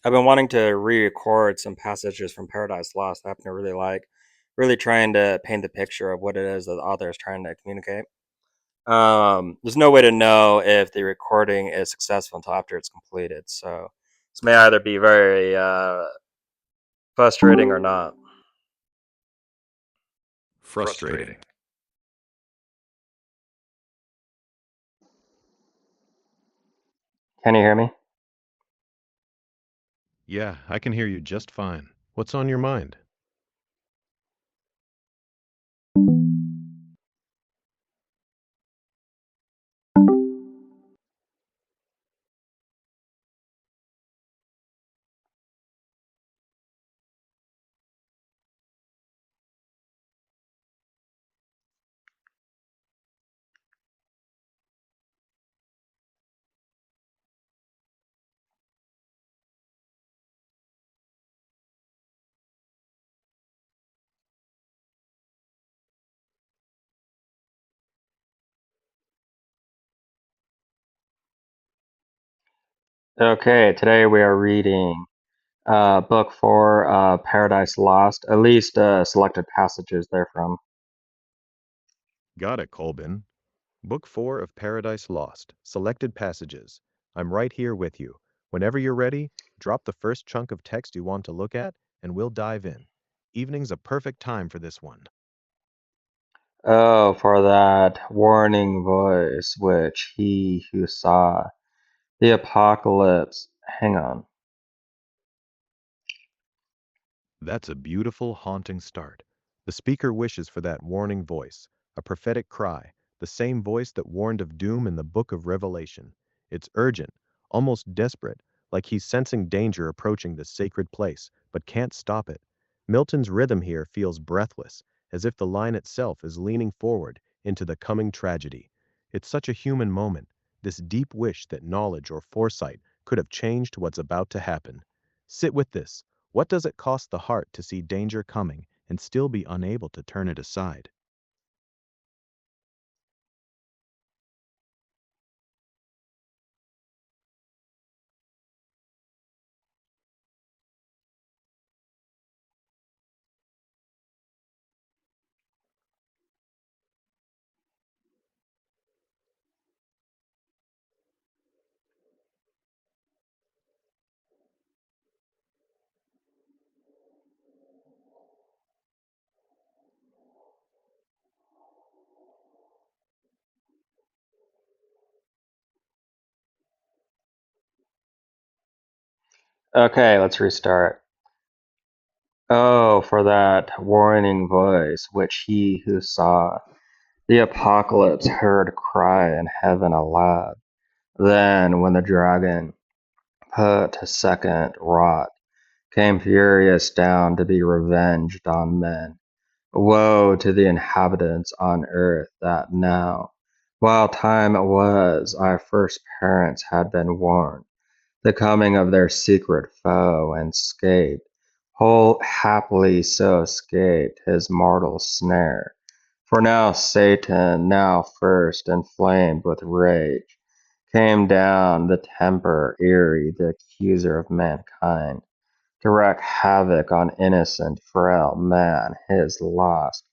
I've been wanting to re-record some passages from Paradise Lost. I happen to really like, really trying to paint the picture of what it is that the author is trying to communicate. There's no way to know if the recording is successful until after it's completed. So this may either be very frustrating or not. Frustrating. Can you hear me? Yeah, I can hear you just fine. What's on your mind? Okay, today we are reading book four, Paradise Lost. At least selected passages therefrom. Got it, Colbin. Book 4 of Paradise Lost. Selected passages. I'm right here with you. Whenever you're ready, drop the first chunk of text you want to look at, and we'll dive in. Evening's a perfect time for this one. Oh, for that warning voice which he who saw the apocalypse. Hang on. That's a beautiful, haunting start. The speaker wishes for that warning voice, a prophetic cry, the same voice that warned of doom in the book of Revelation. It's urgent, almost desperate, like he's sensing danger approaching this sacred place, but can't stop it. Milton's rhythm here feels breathless, as if the line itself is leaning forward into the coming tragedy. It's such a human moment, this deep wish that knowledge or foresight could have changed what's about to happen. Sit with this. What does it cost the heart to see danger coming and still be unable to turn it aside? Okay, let's restart. Oh, for that warning voice which he who saw the apocalypse heard cry in heaven aloud. Then, when the dragon put to second wrought, came furious down to be revenged on men. Woe to the inhabitants on earth that now, while time was, our first parents had been warned, the coming of their secret foe, and scaped, whole happily so escaped his mortal snare. For now Satan, now first inflamed with rage, came down the temper eerie, the accuser of mankind, to wreak havoc on innocent, frail man, his lost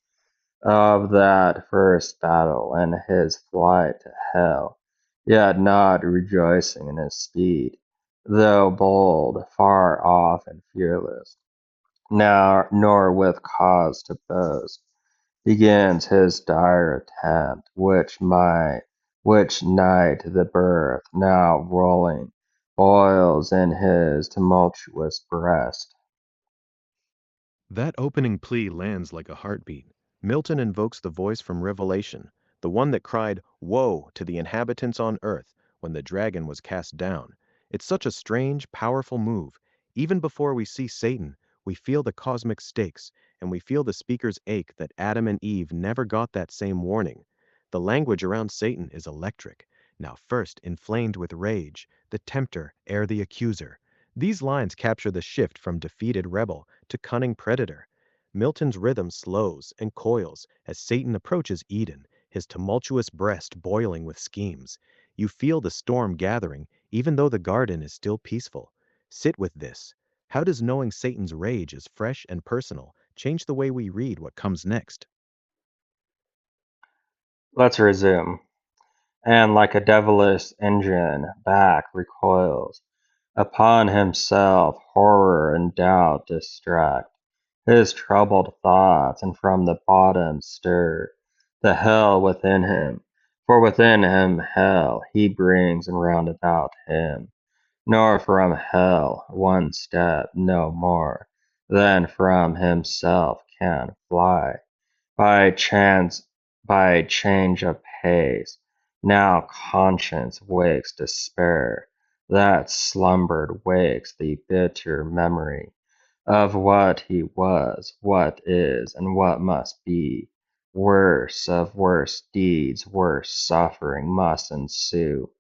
of that first battle and his flight to hell, yet not rejoicing in his speed, though bold, far off and fearless, now nor with cause to boast, begins his dire attempt, which night the birth, now rolling, boils in his tumultuous breast. That opening plea lands like a heartbeat. Milton invokes the voice from Revelation, the one that cried, "Woe to the inhabitants on earth," when the dragon was cast down. It's such a strange, powerful move. Even before we see Satan, we feel the cosmic stakes, and we feel the speaker's ache that Adam and Eve never got that same warning. The language around Satan is electric. Now first inflamed with rage, the tempter, ere the accuser. These lines capture the shift from defeated rebel to cunning predator. Milton's rhythm slows and coils as Satan approaches Eden, his tumultuous breast boiling with schemes. You feel the storm gathering, even though the garden is still peaceful. Sit with this. How does knowing Satan's rage is fresh and personal change the way we read what comes next? Let's resume. And like a devilish engine, back recoils. Upon himself horror and doubt distract his troubled thoughts, and from the bottom stir the hell within him. For within him hell he brings, and round about him. Nor from hell one step, no more than from himself can fly. By chance, by change of pace, now conscience wakes despair, that slumbered wakes the bitter memory of what he was, what is, and what must be. Worse of worse deeds, worse suffering must ensue.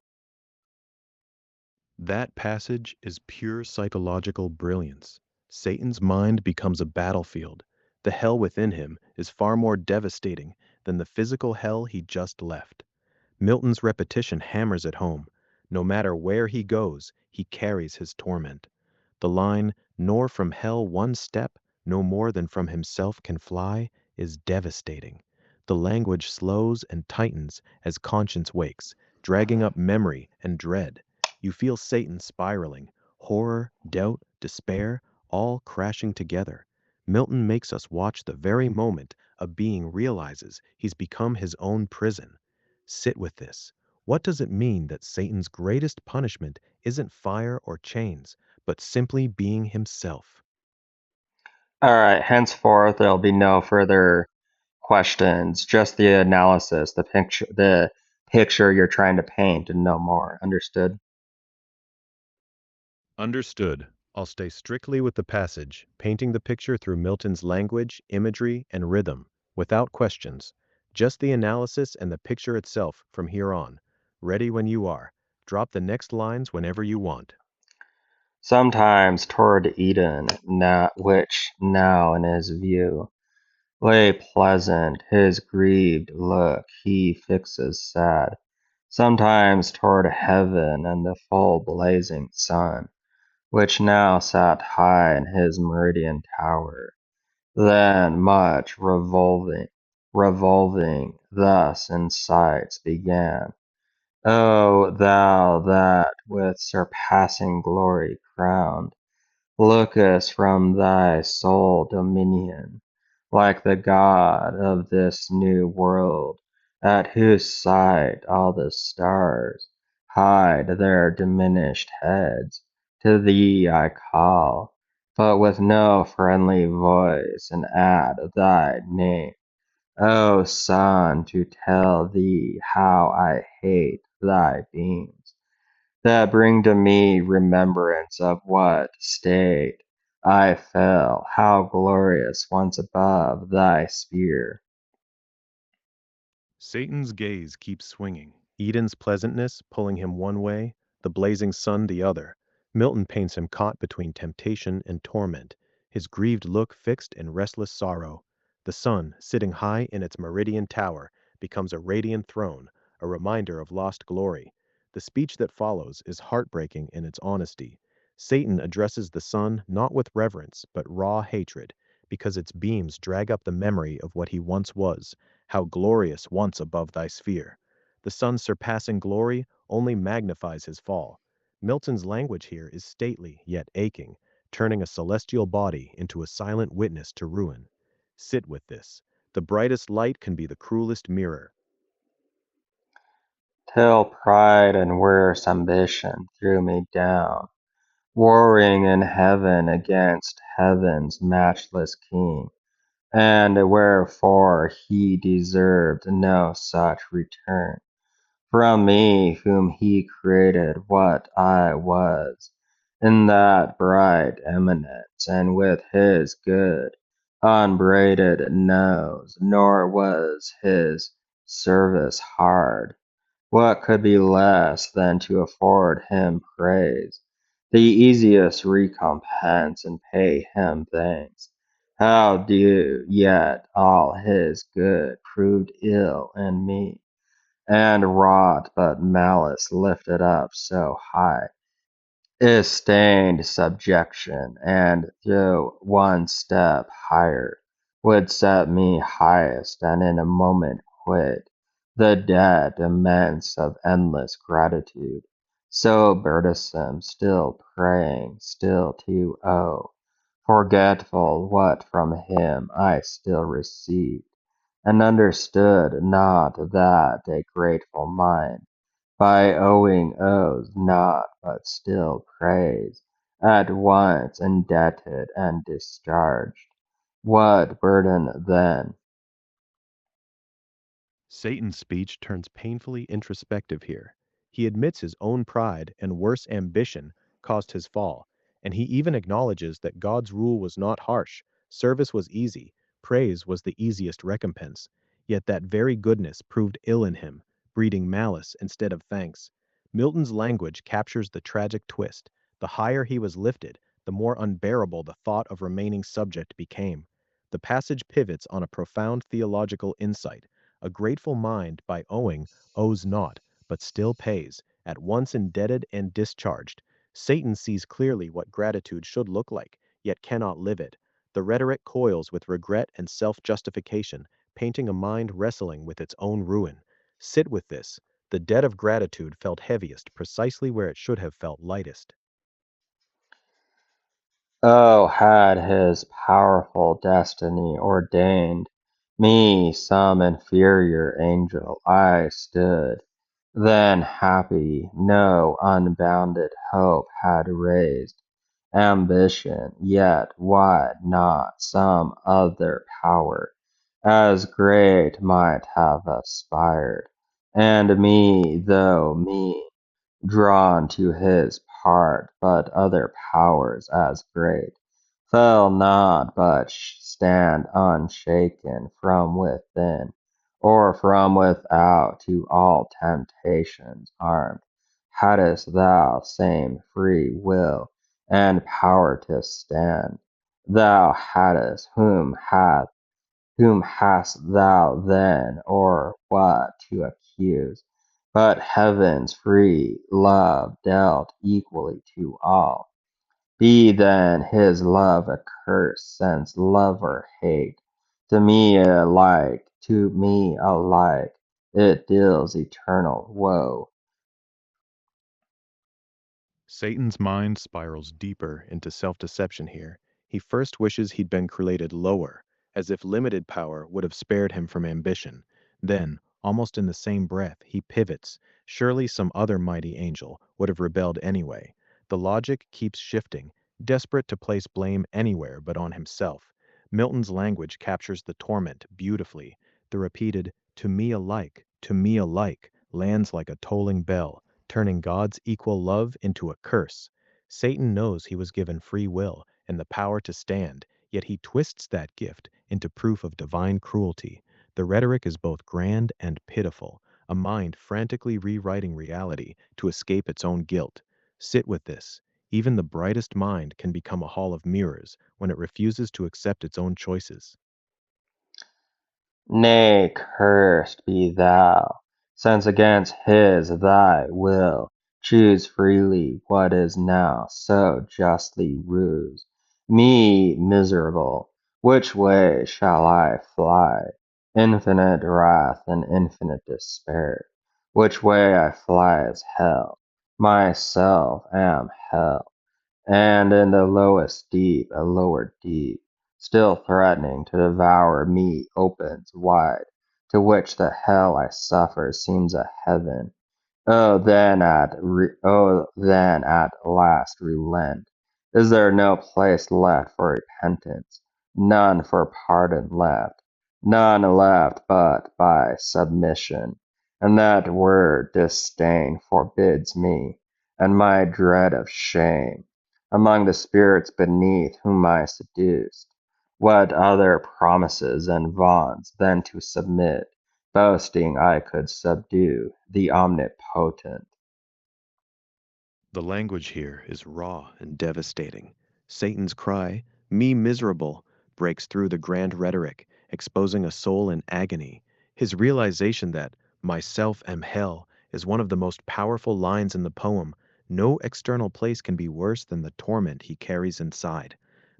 That passage is pure psychological brilliance. Satan's mind becomes a battlefield. The hell within him is far more devastating than the physical hell he just left. Milton's repetition hammers it home. No matter where he goes, he carries his torment. The line, nor from hell one step, no more than from himself can fly, is devastating. The language slows and tightens as conscience wakes, dragging up memory and dread. You feel Satan spiraling, horror, doubt, despair, all crashing together. Milton makes us watch the very moment a being realizes he's become his own prison. Sit with this. What does it mean that Satan's greatest punishment isn't fire or chains, but simply being himself? All right, henceforth there'll be no further questions, just the analysis, the picture you're trying to paint and no more. Understood? Understood. I'll stay strictly with the passage, painting the picture through Milton's language, imagery, and rhythm, without questions. Just the analysis and the picture itself from here on. Ready when you are. Drop the next lines whenever you want. Sometimes toward Eden, which now in his view lay pleasant, his grieved look he fixes sad. Sometimes toward heaven and the full blazing sun, which now sat high in his meridian tower. Then much revolving thus in sights began. O thou that with surpassing glory crowned, lookest from thy sole dominion, like the God of this new world, at whose sight all the stars hide their diminished heads. To thee I call, but with no friendly voice, and add thy name. O Sun, to tell thee how I hate thy beams, that bring to me remembrance of what state I fell, how glorious once above thy sphere. Satan's gaze keeps swinging, Eden's pleasantness pulling him one way, the blazing sun the other. Milton paints him caught between temptation and torment, his grieved look fixed in restless sorrow. The sun, sitting high in its meridian tower, becomes a radiant throne, a reminder of lost glory. The speech that follows is heartbreaking in its honesty. Satan addresses the sun not with reverence, but raw hatred, because its beams drag up the memory of what he once was, how glorious once above thy sphere. The sun's surpassing glory only magnifies his fall. Milton's language here is stately yet aching, turning a celestial body into a silent witness to ruin. Sit with this. The brightest light can be the cruelest mirror. Till pride and worse ambition threw me down, warring in heaven against heaven's matchless king, and wherefore he deserved no such return from me whom he created what I was, in that bright eminence, and with his good unbraided nose, nor was his service hard. What could be less than to afford him praise, the easiest recompense, and pay him thanks? How do yet all his good proved ill in me, and wrought but malice lifted up so high, is stained subjection, and though one step higher would set me highest, and in a moment quit the debt immense of endless gratitude, so burdensome, still praying, still to owe, forgetful what from him I still received, and understood not that a grateful mind by owing owes not, but still prays, at once indebted and discharged. What burden then? Satan's speech turns painfully introspective here. He admits his own pride and worse ambition caused his fall, and he even acknowledges that God's rule was not harsh, service was easy, praise was the easiest recompense. Yet that very goodness proved ill in him, breeding malice instead of thanks. Milton's language captures the tragic twist. The higher he was lifted, the more unbearable the thought of remaining subject became. The passage pivots on a profound theological insight. A grateful mind, by owing, owes not, but still pays, at once indebted and discharged. Satan sees clearly what gratitude should look like, yet cannot live it. The rhetoric coils with regret and self justification, painting a mind wrestling with its own ruin. Sit with this. The debt of gratitude felt heaviest precisely where it should have felt lightest. Oh, had his powerful destiny ordained me some inferior angel, I stood then happy, no unbounded hope had raised ambition, yet why not some other power as great might have aspired, and me, though me, drawn to his part, but other powers as great fell not, but stand unshaken from within, or from without, to all temptations armed. Hadst thou same free will and power to stand, thou hadst whom hast thou then, or what to accuse, but heaven's free love dealt equally to all? Be then his love a curse, since love or hate, to me alike, it deals eternal woe. Satan's mind spirals deeper into self deception here. He first wishes he'd been created lower, as if limited power would have spared him from ambition. Then, almost in the same breath, he pivots. Surely some other mighty angel would have rebelled anyway. The logic keeps shifting, desperate to place blame anywhere but on himself. Milton's language captures the torment beautifully. The repeated, to me alike, lands like a tolling bell, turning God's equal love into a curse. Satan knows he was given free will and the power to stand, yet he twists that gift into proof of divine cruelty. The rhetoric is both grand and pitiful, a mind frantically rewriting reality to escape its own guilt. Sit with this. Even the brightest mind can become a hall of mirrors when it refuses to accept its own choices. Nay, cursed be thou, since against his thy will choose freely what is now so justly rues me miserable. Which way shall I fly? Infinite wrath and infinite despair. Which way I fly is hell. Myself am hell. And in the lowest deep a lower deep, still threatening to devour me, opens wide, to which the hell I suffer seems a heaven. Oh, then at last relent. Is there no place left for repentance? None for pardon left? None left but by submission. And that word disdain forbids me, and my dread of shame, among the spirits beneath whom I seduced. What other promises and vaunts than to submit, boasting I could subdue the omnipotent? The language here is raw and devastating. Satan's cry, me miserable, breaks through the grand rhetoric, exposing a soul in agony. His realization that myself am hell is one of the most powerful lines in the poem. No external place can be worse than the torment he carries inside.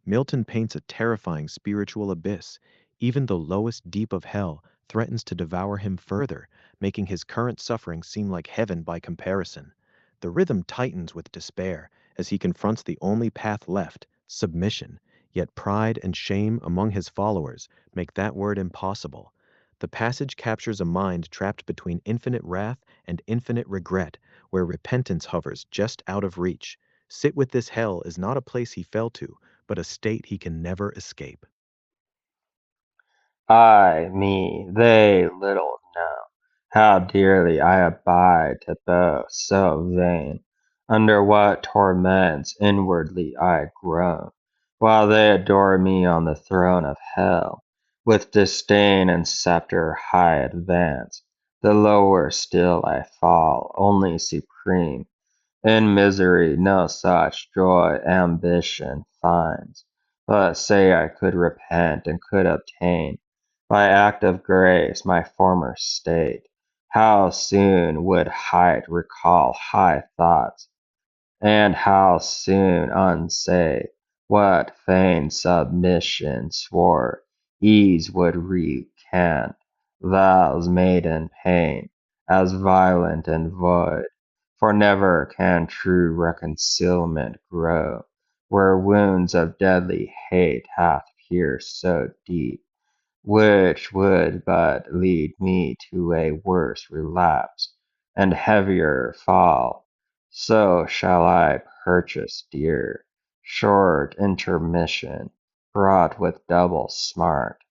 Milton paints a terrifying spiritual abyss. Even the lowest deep of hell threatens to devour him further, making his current suffering seem like heaven by comparison. The rhythm tightens with despair as he confronts the only path left, submission, yet pride and shame among his followers make that word impossible. The passage captures a mind trapped between infinite wrath and infinite regret, where repentance hovers just out of reach. Sit with this hell is not a place he fell to, but a state he can never escape. I, me, they little know how dearly I abide to boast so vain, under what torments inwardly I groan, while they adore me on the throne of hell, with disdain and sceptre high advance, the lower still I fall, only supreme in misery no such joy ambition finds, but say I could repent and could obtain, by act of grace, my former state, how soon would height recall high thoughts, and how soon unsay what feigned submission swore ease would recant, vows made in pain, as violent and void, for never can true reconcilement grow, where wounds of deadly hate hath pierced so deep, which would but lead me to a worse relapse and heavier fall. So shall I purchase dear, short intermission, fraught with double smart.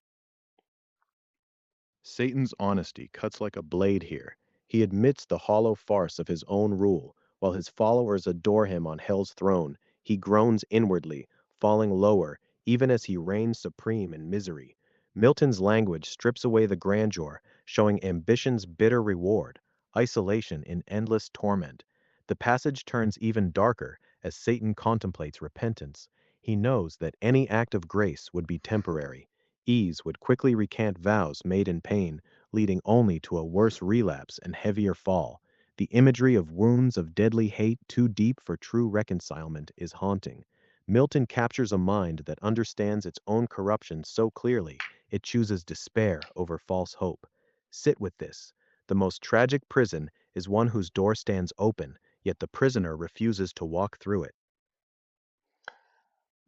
Satan's honesty cuts like a blade here. He admits the hollow farce of his own rule. While his followers adore him on hell's throne, he groans inwardly, falling lower, even as he reigns supreme in misery. Milton's language strips away the grandeur, showing ambition's bitter reward, isolation in endless torment. The passage turns even darker as Satan contemplates repentance. He knows that any act of grace would be temporary. Ease would quickly recant vows made in pain, leading only to a worse relapse and heavier fall. The imagery of wounds of deadly hate too deep for true reconcilement is haunting. Milton captures a mind that understands its own corruption so clearly it chooses despair over false hope. Sit with this. The most tragic prison is one whose door stands open, yet the prisoner refuses to walk through it.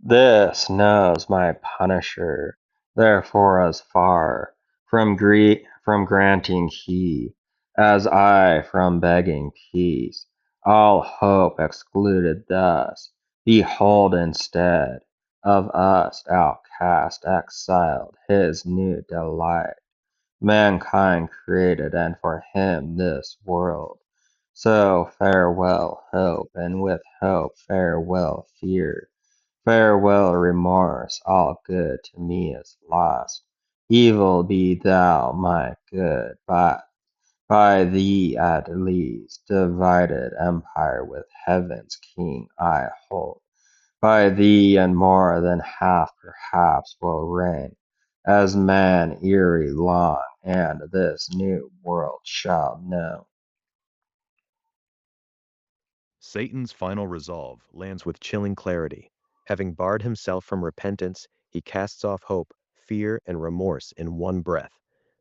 This knows my punisher, therefore as far from granting he, as I from begging peace, all hope excluded thus, behold instead of us outcast, exiled, his new delight, mankind created, and for him this world. So farewell hope, and with hope farewell fear. Farewell remorse, all good to me is lost. Evil be thou my good, by thee at least, divided empire with heaven's king I hold. By thee and more than half perhaps will reign, as man eerie long, and this new world shall know. Satan's final resolve lands with chilling clarity. Having barred himself from repentance, he casts off hope, fear, and remorse in one breath.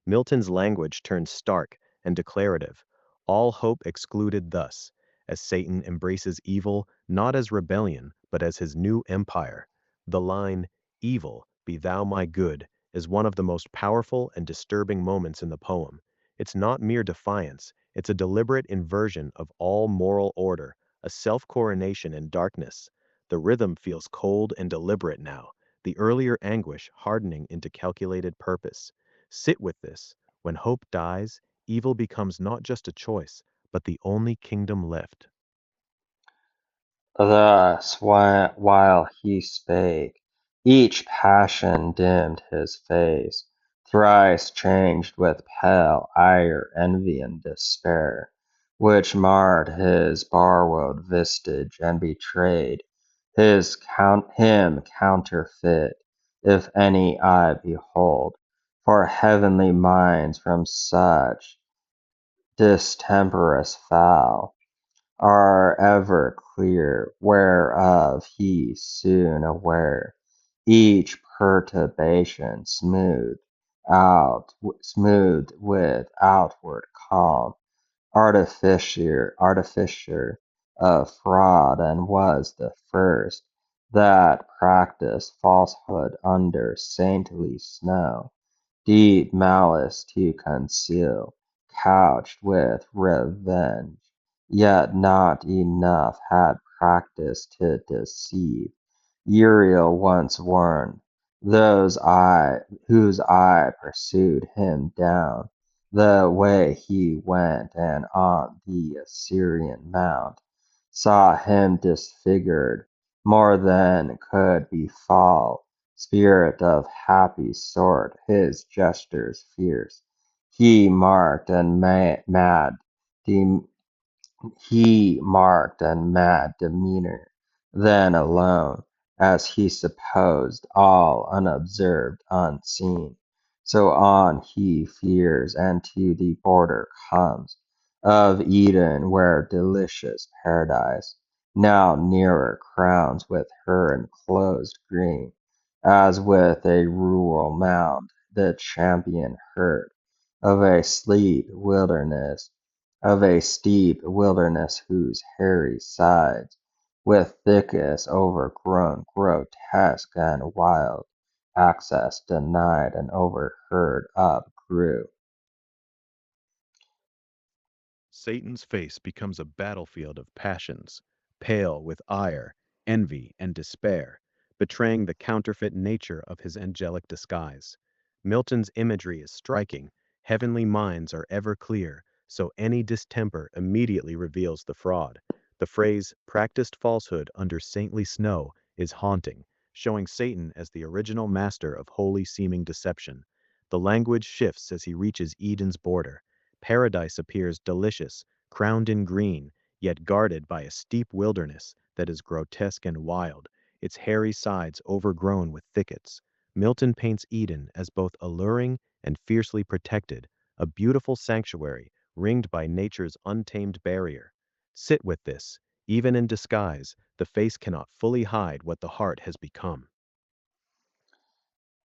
Milton's language turns stark and declarative, all hope excluded thus, as Satan embraces evil not as rebellion, but as his new empire. The line, "Evil, be thou my good," is one of the most powerful and disturbing moments in the poem. It's not mere defiance, it's a deliberate inversion of all moral order, a self coronation in darkness. The rhythm feels cold and deliberate now, the earlier anguish hardening into calculated purpose. Sit with this. When hope dies, evil becomes not just a choice, but the only kingdom left. Thus, while he spake, each passion dimmed his face, thrice changed with pale ire, envy, and despair, which marred his borrowed vistage and betrayed him counterfeit, if any eye behold, for heavenly minds from such distemperous foul are ever clear, whereof he soon aware, each perturbation smoothed with outward calm, artificer of fraud, and was the first that practised falsehood under saintly snow, deep malice to conceal, couched with revenge, yet not enough had practised to deceive. Uriel once warned whose eye pursued him down the way he went, and on the Assyrian mount saw him disfigured more than could befall spirit of happy sort, his gestures fierce, he marked and mad, he marked and mad demeanor, then alone, as he supposed, all unobserved, unseen. So on he fears, and to the border comes of Eden, where delicious paradise now nearer crowns with her enclosed green, as with a rural mound the champion herd of a steep wilderness whose hairy sides, with thickets overgrown, grotesque and wild, access denied and overheard upgrew. Satan's face becomes a battlefield of passions, pale with ire, envy, and despair, betraying the counterfeit nature of his angelic disguise. Milton's imagery is striking. Heavenly minds are ever clear, so any distemper immediately reveals the fraud. The phrase, practiced falsehood under saintly snow, is haunting, showing Satan as the original master of holy seeming deception. The language shifts as he reaches Eden's border. Paradise appears delicious, crowned in green, yet guarded by a steep wilderness that is grotesque and wild, its hairy sides overgrown with thickets. Milton paints Eden as both alluring and fiercely protected, a beautiful sanctuary ringed by nature's untamed barrier. Sit with this. Even in disguise, the face cannot fully hide what the heart has become.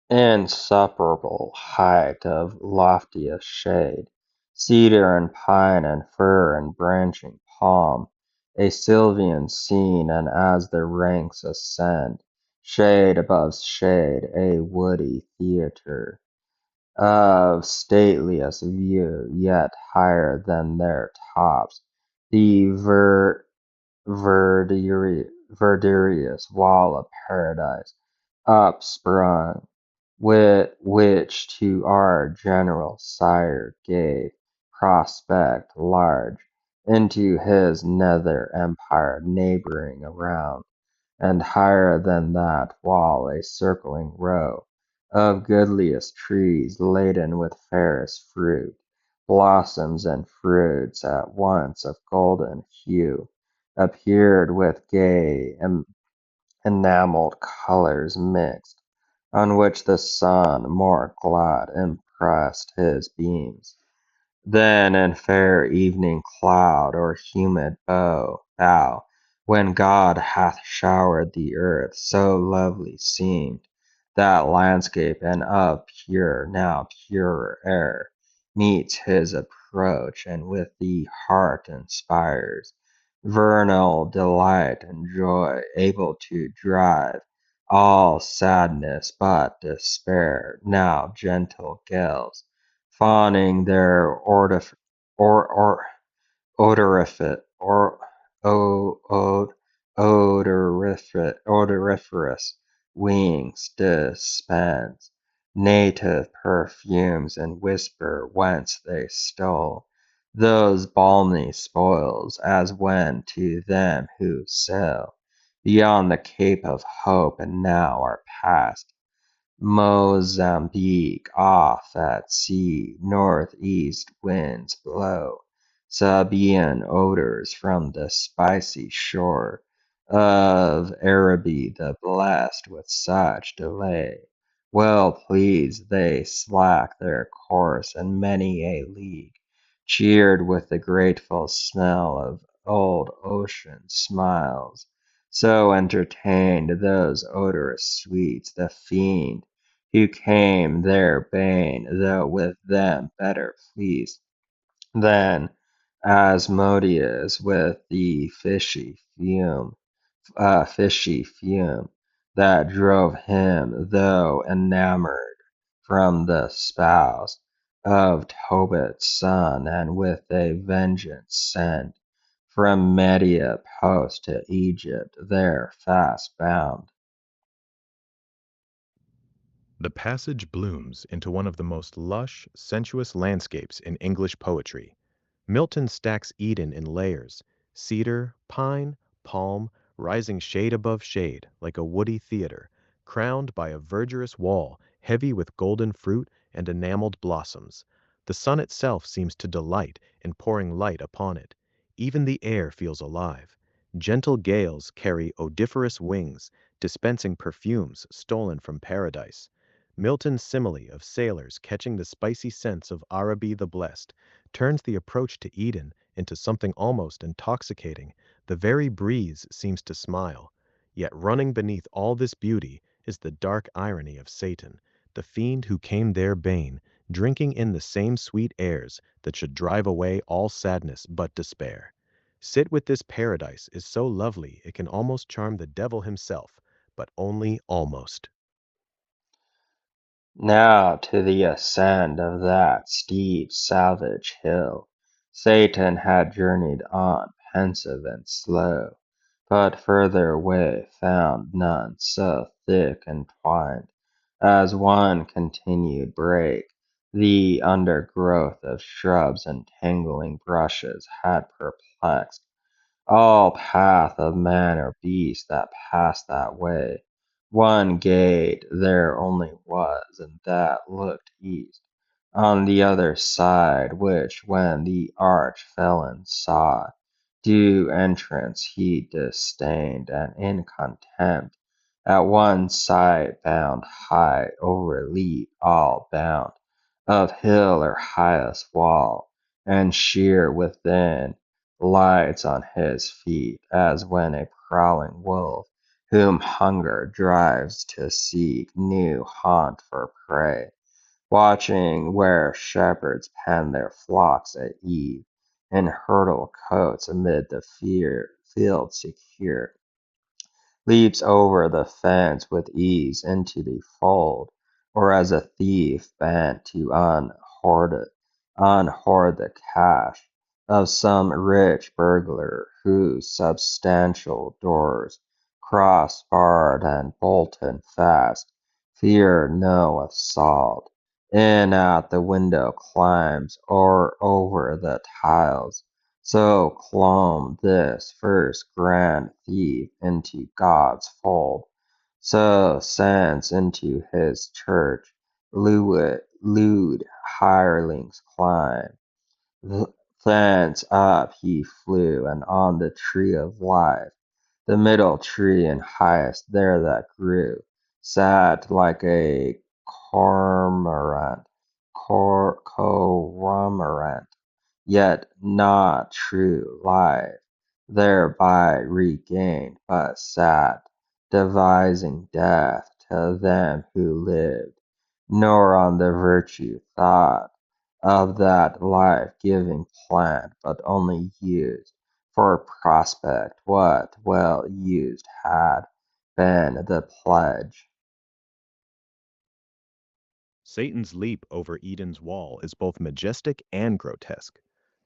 Insuperable height of loftiest shade, cedar and pine and fir and branching palm, a sylvan scene, and as the ranks ascend, shade above shade, a woody theatre of stateliest view, yet higher than their tops, the verdurous wall of paradise upsprung, which to our general sire gave prospect large into his nether empire neighbouring around, and higher than that wall a circling row of goodliest trees laden with fairest fruit, blossoms and fruits at once of golden hue, appeared with gay enamelled colours mixed, on which the sun more glad impressed his beams. Then in fair evening cloud or humid bough, when God hath showered the earth, so lovely seemed that landscape, and of pure, now purer air, meets his approach, and with the heart inspires vernal delight and joy, able to drive all sadness but despair. Now gentle gales fawning their or odoriferous or o- od- odoriferous wings dispense native perfumes and whisper whence they stole those balmy spoils, as when to them who sail beyond the Cape of Hope and now are past Mozambique off at sea, northeast winds blow Sabaean odors from the spicy shore of Araby the blest with such delay. Well pleased they slack their course, and many a league cheered with the grateful smell of old ocean smiles. So entertained those odorous sweets the fiend who came their bane, though with them better pleased than Asmodeus with the fishy fume that drove him, though enamored, from the spouse of Tobit's son, and with a vengeance sent from Media post to Egypt, there fast bound. The passage blooms into one of the most lush, sensuous landscapes in English poetry. Milton stacks Eden in layers: cedar, pine, palm, rising shade above shade like a woody theater, crowned by a verdurous wall heavy with golden fruit and enameled blossoms. The sun itself seems to delight in pouring light upon it. Even the air feels alive. Gentle gales carry odoriferous wings, dispensing perfumes stolen from paradise. Milton's simile of sailors catching the spicy scents of Araby the Blessed turns the approach to Eden into something almost intoxicating. The very breeze seems to smile. Yet running beneath all this beauty is the dark irony of Satan, the fiend who came there bane, drinking in the same sweet airs that should drive away all sadness but despair. Sit with this paradise is so lovely it can almost charm the devil himself, but only almost. Now to the ascent of that steep salvage hill Satan had journeyed on, pensive and slow, but further away found none so thick entwined as one continued brake. The undergrowth of shrubs and tangling brushes had perplexed all path of man or beast that passed that way. One gate there only was, and that looked east. On the other side, which when the arch-felon saw due entrance he disdained, and in contempt at one side bound high overleap all bound of hill or highest wall, and sheer within lights on his feet, as when a prowling wolf, whom hunger drives to seek new haunt for prey, watching where shepherds pen their flocks at eve, in hurdle coats amid the field secure, leaps over the fence with ease into the fold, or as a thief bent to unhoard the cash of some rich burglar whose substantial doors, cross-barred and bolted fast, fear no assault. In at the window climbs, or over the tiles, so clomb this first grand thief into God's fold, so sends into his church lewd hirelings climb. Thence up he flew, and on the tree of life, the middle tree and highest there that grew, sat like a cormorant, cormorant, yet not true life thereby regained, but sat devising death to them who lived, nor on the virtue thought of that life-giving plant, but only used for prospect what well used had been the pledge. Satan's leap over Eden's wall is both majestic and grotesque.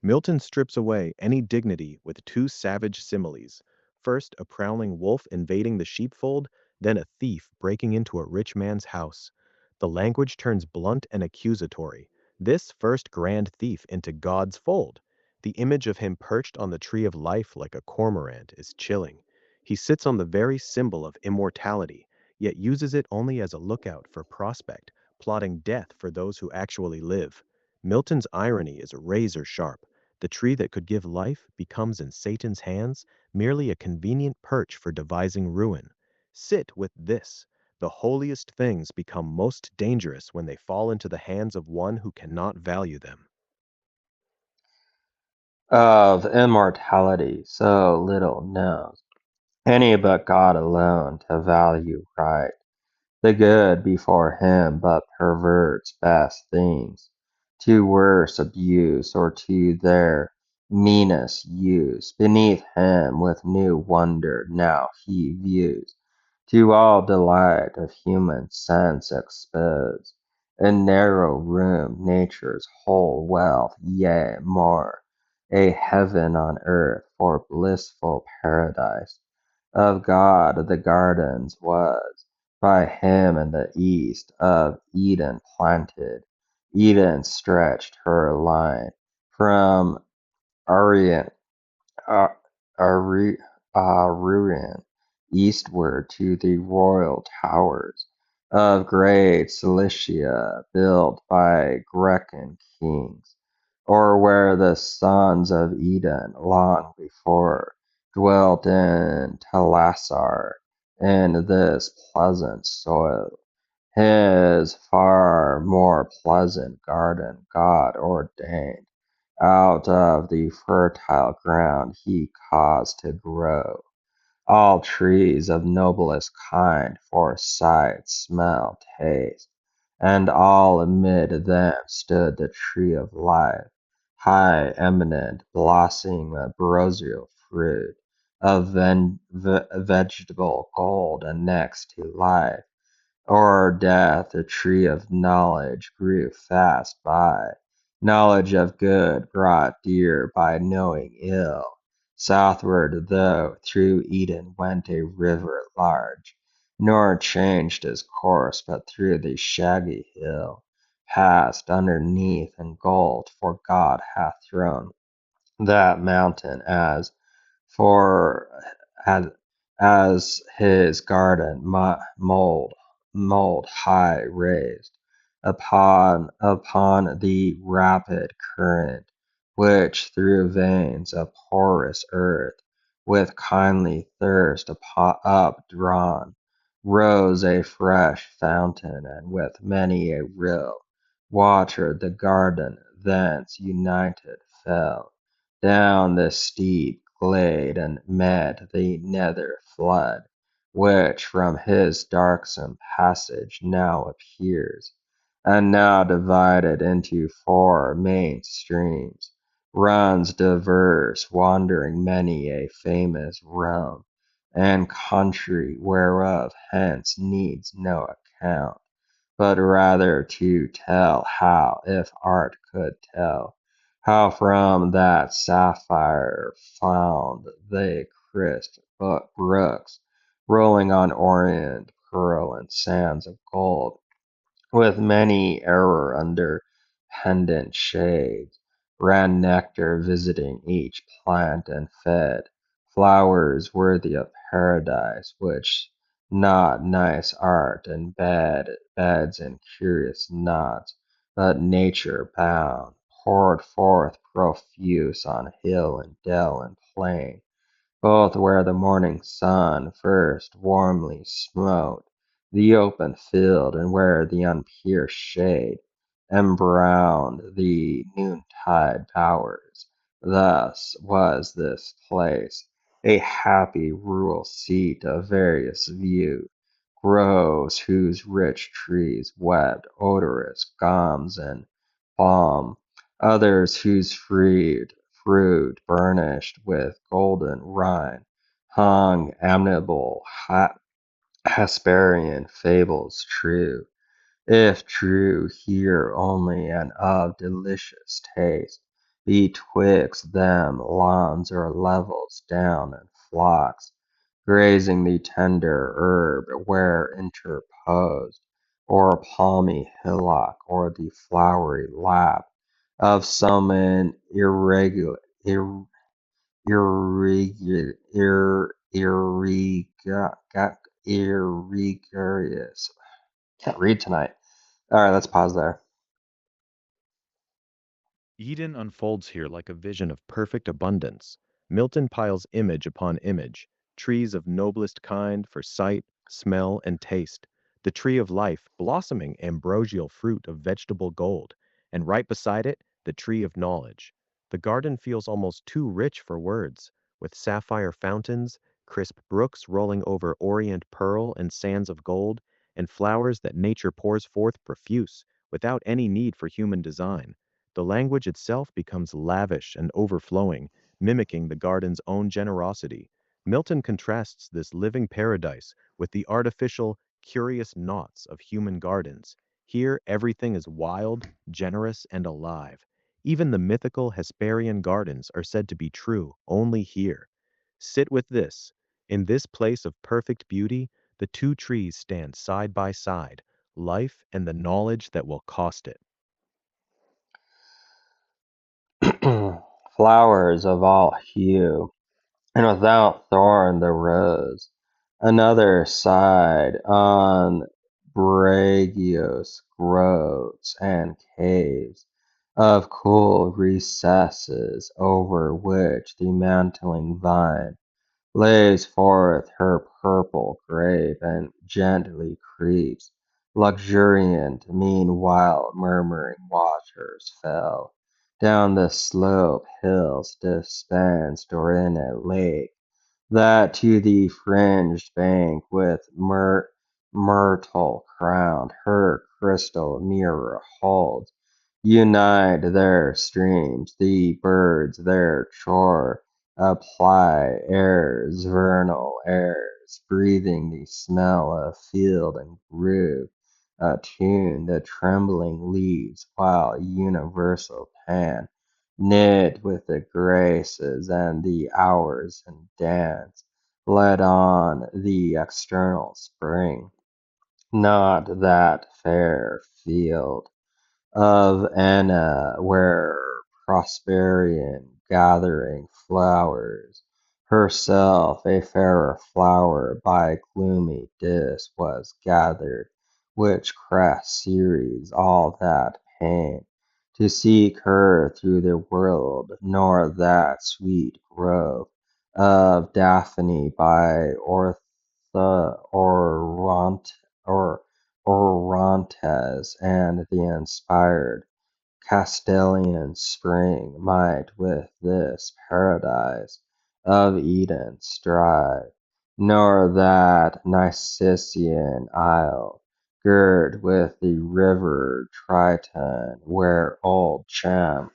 Milton strips away any dignity with two savage similes: first, a prowling wolf invading the sheepfold, then a thief breaking into a rich man's house. The language turns blunt and accusatory. This first grand thief into God's fold. The image of him perched on the tree of life like a cormorant is chilling. He sits on the very symbol of immortality, yet uses it only as a lookout for prospect, plotting death for those who actually live. Milton's irony is razor sharp. The tree that could give life becomes in Satan's hands merely a convenient perch for devising ruin. Sit with this. The holiest things become most dangerous when they fall into the hands of one who cannot value them. of immortality so little knows any but God alone to value right. The good before him but perverts best things, to worse abuse or to their meanest use. Beneath him with new wonder now he views, to all delight of human sense exposed, in narrow room nature's whole wealth, yea more, a heaven on earth for blissful paradise of God the gardens was by him in the east of Eden planted. Eden stretched her line from Orient, uh, Arurian eastward to the royal towers of great Cilicia built by Grecian kings, or where the sons of Eden long before dwelt in Telassar in this pleasant soil. His far more pleasant garden God ordained. Out of the fertile ground he caused to grow all trees of noblest kind for sight, smell, taste, and all amid them stood the tree of life, high, eminent, blossoming ambrosial fruit of vegetable gold, and next to life or death, a tree of knowledge grew fast by. Knowledge of good brought dear by knowing ill. Southward, though, through Eden went a river large, nor changed his course, but through the shaggy hill passed underneath, and gold, for God hath thrown that mountain for as, as his garden mold high raised upon the rapid current, which through veins of porous earth with kindly thirst updrawn rose a fresh fountain, and with many a rill watered the garden, thence united fell down the steep glade and met the nether flood, which from his darksome passage now appears, and now divided into four main streams, runs diverse, wandering many a famous realm and country, whereof hence needs no account, but rather to tell how, if art could tell, how from that sapphire found they crisp brooks, rolling on orient pearl and sands of gold, with many error under pendant shades, ran nectar visiting each plant and fed flowers worthy of paradise, which not nice art and beds and curious knots, but nature bound, poured forth profuse on hill and dell and plain, both where the morning sun first warmly smote the open field, and where the unpierced shade embrowned the noontide bowers. Thus was this place a happy rural seat of various view, groves whose rich trees wept odorous gums and balm, others whose fruit burnished with golden rind hung amiable Hesperian fables true, if true here only and of delicious taste, betwixt them lawns or levels down and flocks, grazing the tender herb where interposed, or palmy hillock, or the flowery lap of some an irregarious. Can't read tonight. All right, let's pause there. Eden unfolds here like a vision of perfect abundance. Milton piles image upon image, trees of noblest kind for sight, smell, and taste, the tree of life blossoming ambrosial fruit of vegetable gold, and right beside it, the tree of knowledge. The garden feels almost too rich for words, with sapphire fountains, crisp brooks rolling over orient pearl and sands of gold, and flowers that nature pours forth profuse, without any need for human design. The language itself becomes lavish and overflowing, mimicking the garden's own generosity. Milton contrasts this living paradise with the artificial, curious naughts of human gardens. Here, everything is wild, generous, and alive. Even the mythical Hesperian gardens are said to be true only here. Sit with this. In this place of perfect beauty, the two trees stand side by side, life and the knowledge that will cost it. Flowers of all hue, and without thorn the rose. Another side on Bragios groves and caves of cool recesses over which the mantling vine lays forth her purple grape and gently creeps, luxuriant, meanwhile murmuring waters fell. Down the slope hills dispensed or in a lake that to the fringed bank with myrtle crowned her crystal mirror holds. Unite their streams, the birds their chore apply, airs, vernal airs, breathing the smell of field and grove, attune the trembling leaves, while universal pan knit with the graces and the hours and dance, led on the external spring, not that fair field of Anna where Prosperian gathering flowers, herself a fairer flower by gloomy Dis was gathered, which crest Ceres all that pain to seek her through the world, nor that sweet grove of Daphne by or Orontes and the inspired Castalian spring might with this paradise of Eden strive, nor that Nicean isle, girt with the river Triton, where old Cham,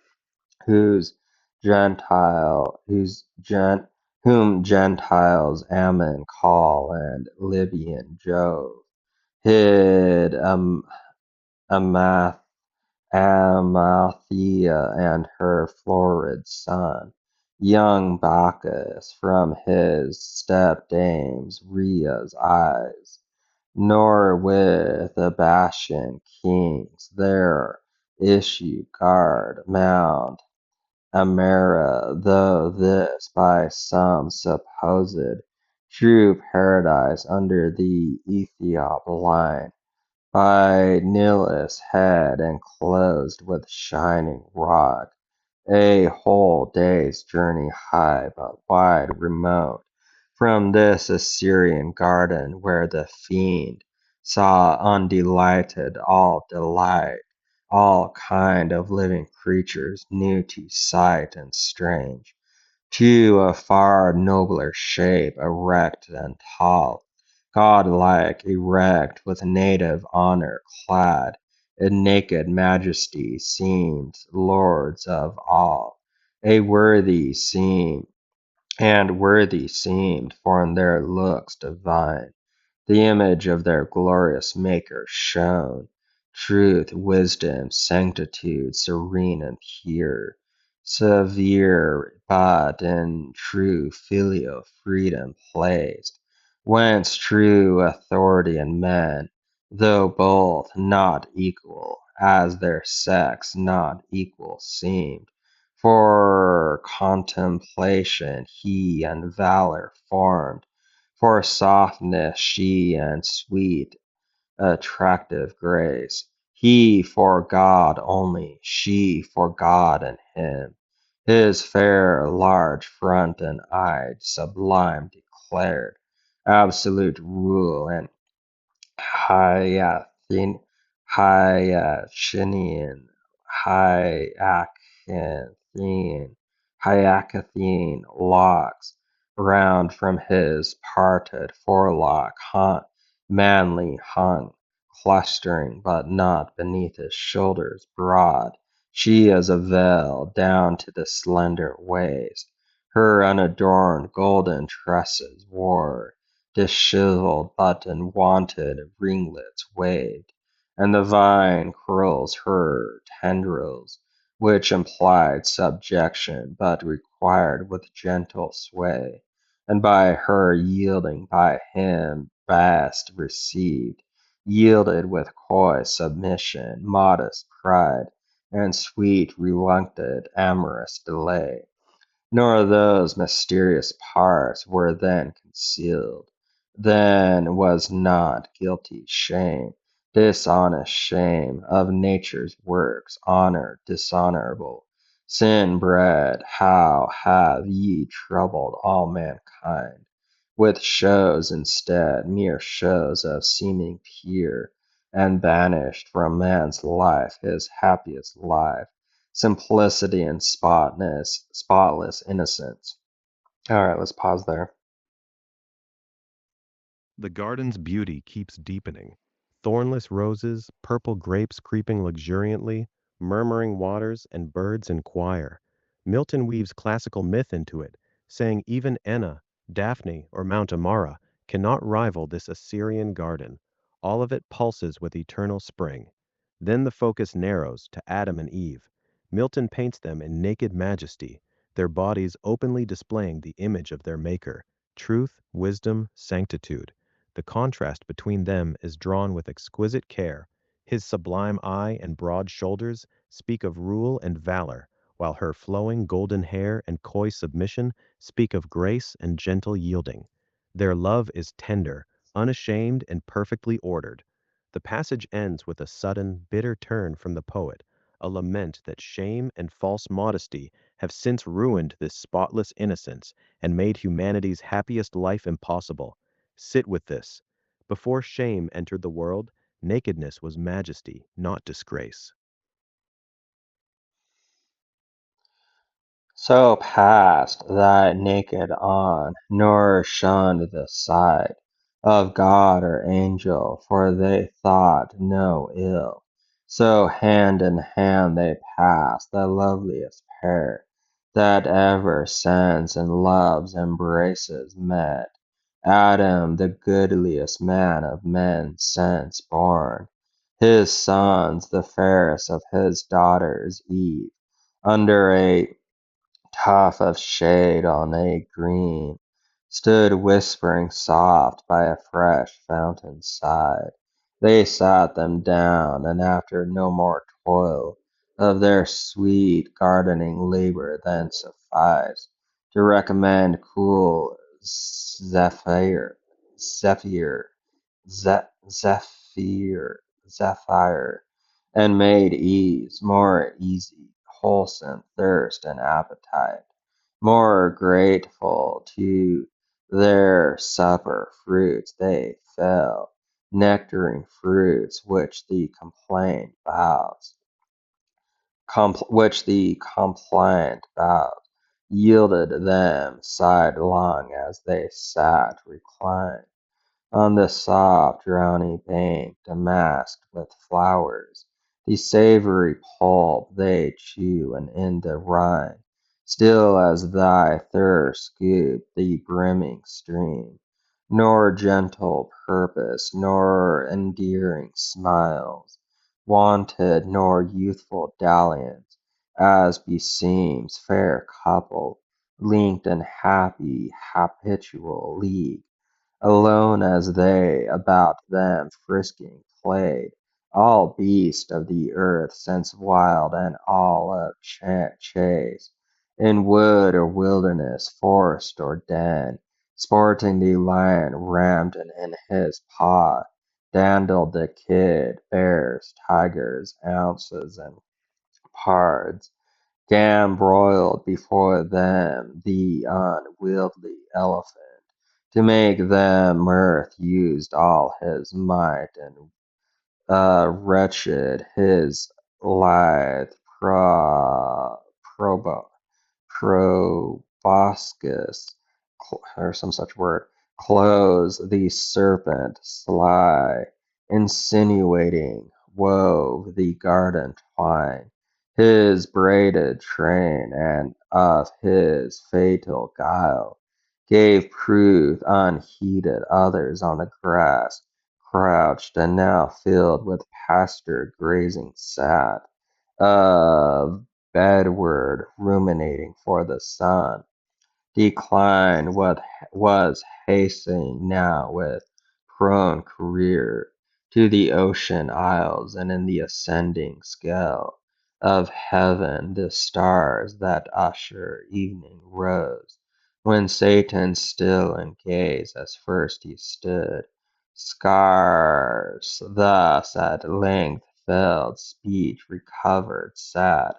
whose Gentile, whose gent, whom Gentiles Ammon call and Libyan Jove, hid Amath Amalthea and her florid son, young Bacchus, from his stepdames Rhea's eyes, nor with Abashan kings there issue guard mount Amera, though this by some supposed true paradise under the Ethiop line by Nilus' head enclosed with shining rock, a whole day's journey high but wide remote from this Assyrian garden where the fiend saw undelighted all delight, all kind of living creatures new to sight and strange, to a far nobler shape, erect and tall, godlike, erect, with native honor clad, in naked majesty seemed lords of all. A worthy seemed, and worthy seemed, for in their looks divine the image of their glorious Maker shone, truth, wisdom, sanctitude, serene and pure, severe but in true filial freedom placed, whence true authority in men, though both not equal, as their sex not equal seemed, for contemplation he and valor formed for softness she and sweet, attractive grace. He for God only, she for God and him. His fair, large front and eyed, sublime declared, absolute rule and Hyacin, Hyacinian, Hyacinth hyacinthine locks round from his parted forelock manly hung, clustering but not beneath his shoulders broad. She as a veil down to the slender waist, her unadorned golden tresses wore, dishevelled but unwonted ringlets waved, and the vine curls her tendrils, which implied subjection but required with gentle sway, and by her yielding by him best received, yielded with coy submission, modest pride, and sweet reluctant amorous delay. Nor those mysterious parts were then concealed. Then was not guilty shame, dishonest shame of nature's works, honor dishonorable, sin bred. How have ye troubled all mankind with shows instead, mere shows of seeming pure, and banished from man's life his happiest life, simplicity and spotless innocence. All right, let's pause there. The garden's beauty keeps deepening. Thornless roses, purple grapes creeping luxuriantly, murmuring waters, and birds in choir. Milton weaves classical myth into it, saying even Enna, Daphne, or Mount Amara cannot rival this Assyrian garden. All of it pulses with eternal spring. Then the focus narrows to Adam and Eve. Milton paints them in naked majesty, their bodies openly displaying the image of their Maker, truth, wisdom, sanctitude. The contrast between them is drawn with exquisite care. His sublime eye and broad shoulders speak of rule and valor, while her flowing golden hair and coy submission speak of grace and gentle yielding. Their love is tender, unashamed, and perfectly ordered. The passage ends with a sudden, bitter turn from the poet, a lament that shame and false modesty have since ruined this spotless innocence and made humanity's happiest life impossible. Sit with this. Before shame entered the world, nakedness was majesty, not disgrace. So passed that naked on, nor shunned the sight of god or angel, for they thought no ill. So hand in hand they passed, the loveliest pair that ever sense in love's embraces met. Adam, the goodliest man of men since born, his sons, the fairest of his daughters, Eve, under a tuft of shade on a green, stood whispering soft by a fresh fountain's side. They sat them down, and after no more toil of their sweet gardening labor than sufficed to recommend cool Zephyr, Zephyr, and made ease more easy, wholesome thirst and appetite, more grateful to their supper fruits they fell, nectaring fruits which the compliant boughs yielded them sidelong as they sat reclined on the soft drowny bank damasked with flowers, the savory pulp they chew, and in the rind, still as thy thirst scooped the brimming stream, nor gentle purpose, nor endearing smiles wanted, nor youthful dalliance, as beseems fair couple linked in happy habitual league. Alone as they about them frisking played, all beasts of the earth since wild and all of chase, in wood or wilderness, forest or den, sporting the lion rammed in his paw, dandled the kid, bears, tigers, ounces, and pards, gambroiled before them the unwieldy elephant. To make them mirth used all his might, and wretched his lithe proboscis, or some such word, close the serpent sly, insinuating, wove the garden twine, his braided train, and of his fatal guile gave proof unheeded. Others on the grass crouched, and now filled with pasture grazing sat, of bedward ruminating for the sun decline what was hastening now with prone career to the ocean isles, and in the ascending scale of heaven the stars that usher evening rose, when Satan still in gaze as first he stood, scarce thus at length failed speech recovered sad.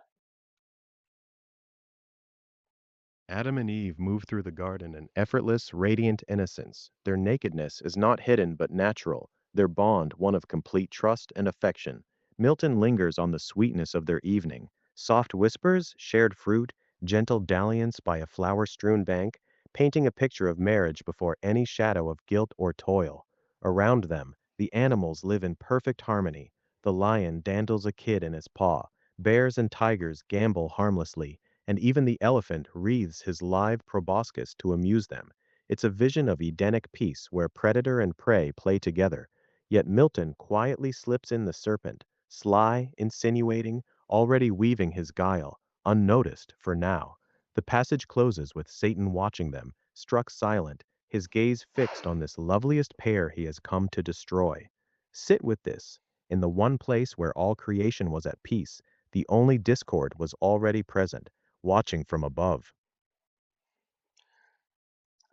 Adam and Eve move through the garden in effortless, radiant innocence. Their nakedness is not hidden but natural, their bond one of complete trust and affection. Milton lingers on the sweetness of their evening. Soft whispers, shared fruit, gentle dalliance by a flower strewn bank, painting a picture of marriage before any shadow of guilt or toil. Around them, the animals live in perfect harmony. The lion dandles a kid in his paw, bears and tigers gambol harmlessly, and even the elephant wreathes his live proboscis to amuse them. It's a vision of Edenic peace where predator and prey play together. Yet Milton quietly slips in the serpent, sly, insinuating, already weaving his guile, unnoticed for now. The passage closes with Satan watching them, struck silent, his gaze fixed on this loveliest pair he has come to destroy. Sit with this. In the one place where all creation was at peace, the only discord was already present, watching from above.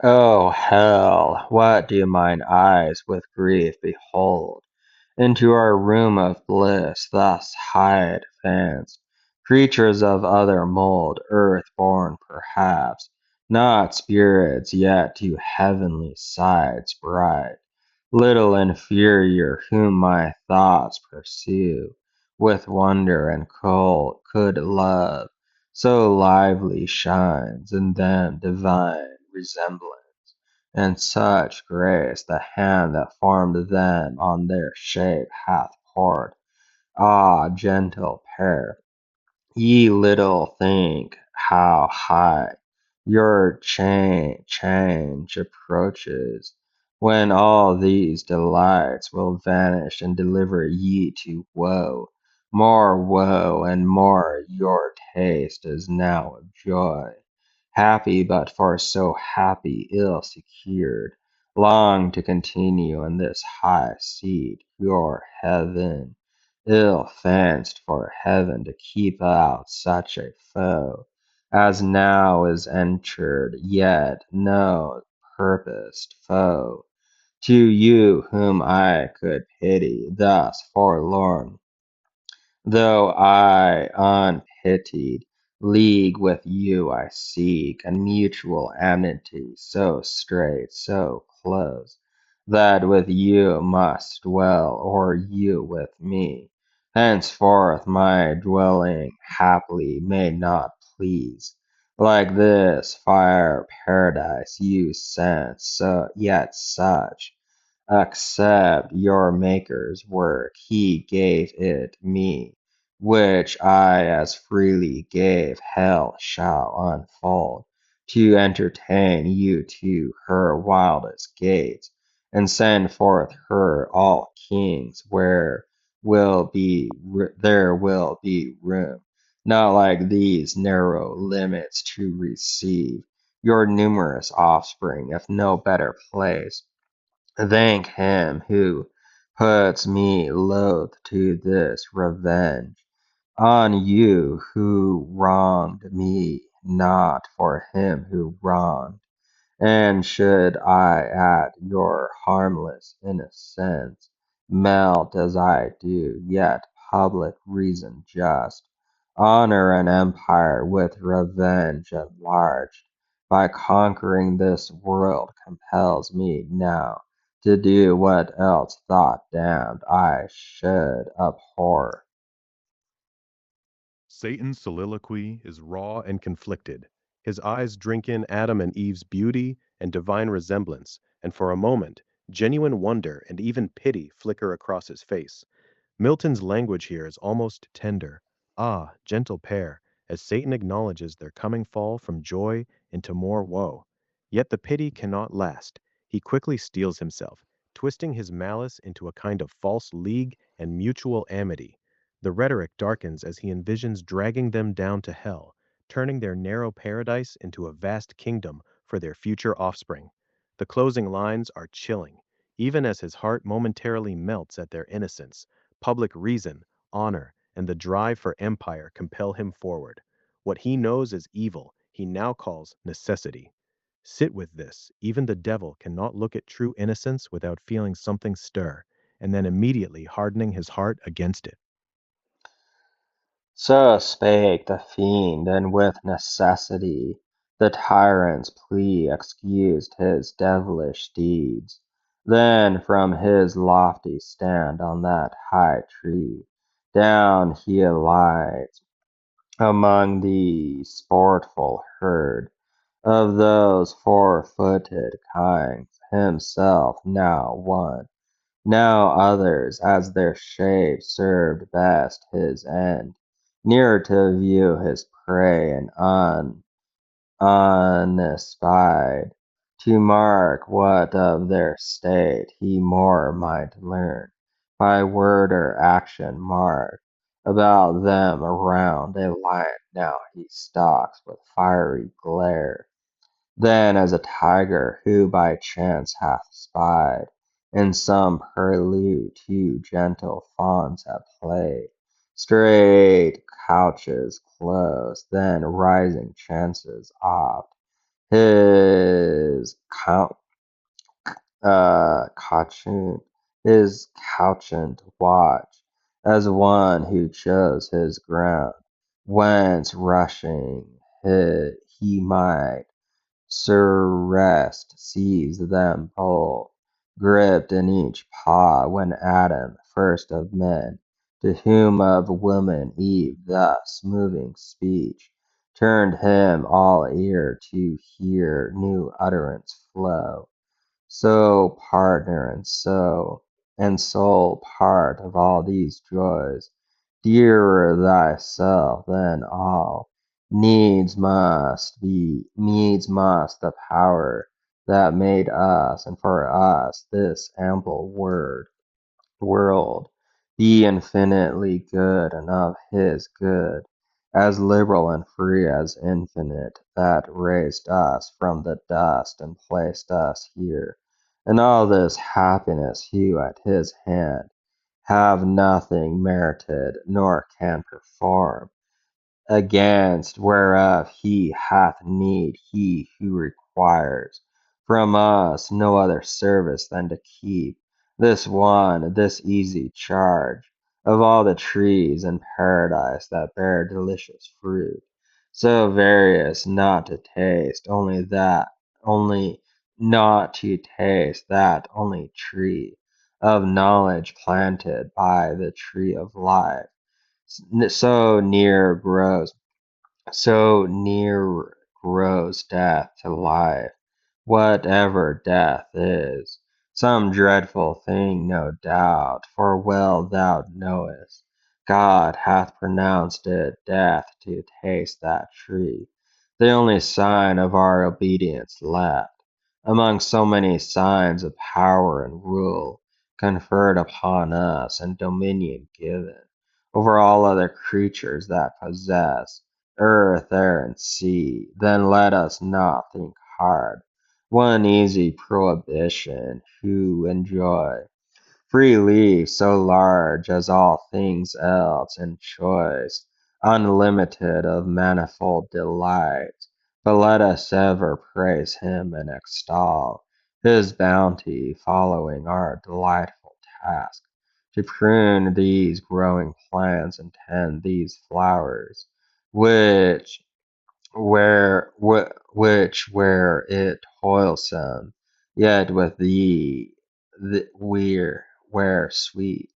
Oh, hell, what do mine eyes with grief behold? Into our room of bliss thus high advanced, creatures of other mould, earth-born perhaps, not spirits yet to heavenly sides bright, little inferior, whom my thoughts pursue, with wonder and could love, so lively shines in them divine resemblance and such grace the hand that formed them on their shape hath poured. Ah, gentle pair, ye little think how high your change approaches, when all these delights will vanish and deliver ye to woe, more woe and more your taste is now of joy. Happy but for so happy ill secured, long to continue in this high seat, your heaven ill fenced for heaven to keep out such a foe as now is entered, yet no purposed foe. To you whom I could pity, thus forlorn, though I unpitied, league with you I seek, and mutual amity so straight, so close, that with you must dwell, or you with me. Henceforth my dwelling haply may not please, like this fire paradise you sent, so yet such. Accept your Maker's work, he gave it me, which I as freely gave. Hell shall unfold, to entertain you to her wildest gates, and send forth her all kings, where there will be room, not like these narrow limits to receive your numerous offspring, if no better place. Thank him who puts me loath to this revenge on you who wronged me, not for him who wronged. And should I at your harmless innocence melt as I do, yet public reason just, honor and empire with revenge enlarged, by conquering this world compels me now to do what else thought damned I should abhor. Satan's soliloquy is raw and conflicted. His eyes drink in Adam and Eve's beauty and divine resemblance, and for a moment, genuine wonder and even pity flicker across his face. Milton's language here is almost tender. Ah, gentle pair, as Satan acknowledges their coming fall from joy into more woe. Yet the pity cannot last. He quickly steels himself, twisting his malice into a kind of false league and mutual amity. The rhetoric darkens as he envisions dragging them down to hell, turning their narrow paradise into a vast kingdom for their future offspring. The closing lines are chilling, even as his heart momentarily melts at their innocence. Public reason, honor, and the drive for empire compel him forward. What he knows as evil, he now calls necessity. Sit with this. Even the devil cannot look at true innocence without feeling something stir, and then immediately hardening his heart against it. So spake the fiend, and with necessity the tyrant's plea excused his devilish deeds. Then from his lofty stand on that high tree down he alights among the sportful herd of those four-footed kinds, himself now one, now others, as their shape served best his end, nearer to view his prey and unespied, to mark what of their state he more might learn, by word or action marked. About them around a lion now he stalks with fiery glare, then as a tiger who by chance hath spied in some purlieu two gentle fawns at play, straight couches close, then rising chances oft his couchant, his couchant watch, as one who chose his ground, whence rushing he might Rest seized them both, gripped in each paw, when Adam, first of men, to whom of woman Eve thus moving speech, turned him all ear to hear new utterance flow. So partner and sole part of all these joys, dearer thyself than all, needs must the power that made us and for us this ample world be infinitely good and of his good, as liberal and free as infinite, that raised us from the dust and placed us here. And all this happiness who at his hand have nothing merited nor can perform, against whereof he hath need, he who requires from us no other service than to keep this easy charge of all the trees in paradise that bear delicious fruit, so various only not to taste that only tree of knowledge planted by the tree of life, so near grows death to life, whatever death is. Some dreadful thing, no doubt, for well thou knowest, God hath pronounced it death to taste that tree, the only sign of our obedience left, among so many signs of power and rule conferred upon us and dominion given over all other creatures that possess earth, air, and sea. Then let us not think hard. One easy prohibition who enjoy free leave so large as all things else in choice, unlimited of manifold delights. But let us ever praise him and extol his bounty, following our delightful task to prune these growing plants and tend these flowers, which where it toilsome, yet with thee we're where sweet.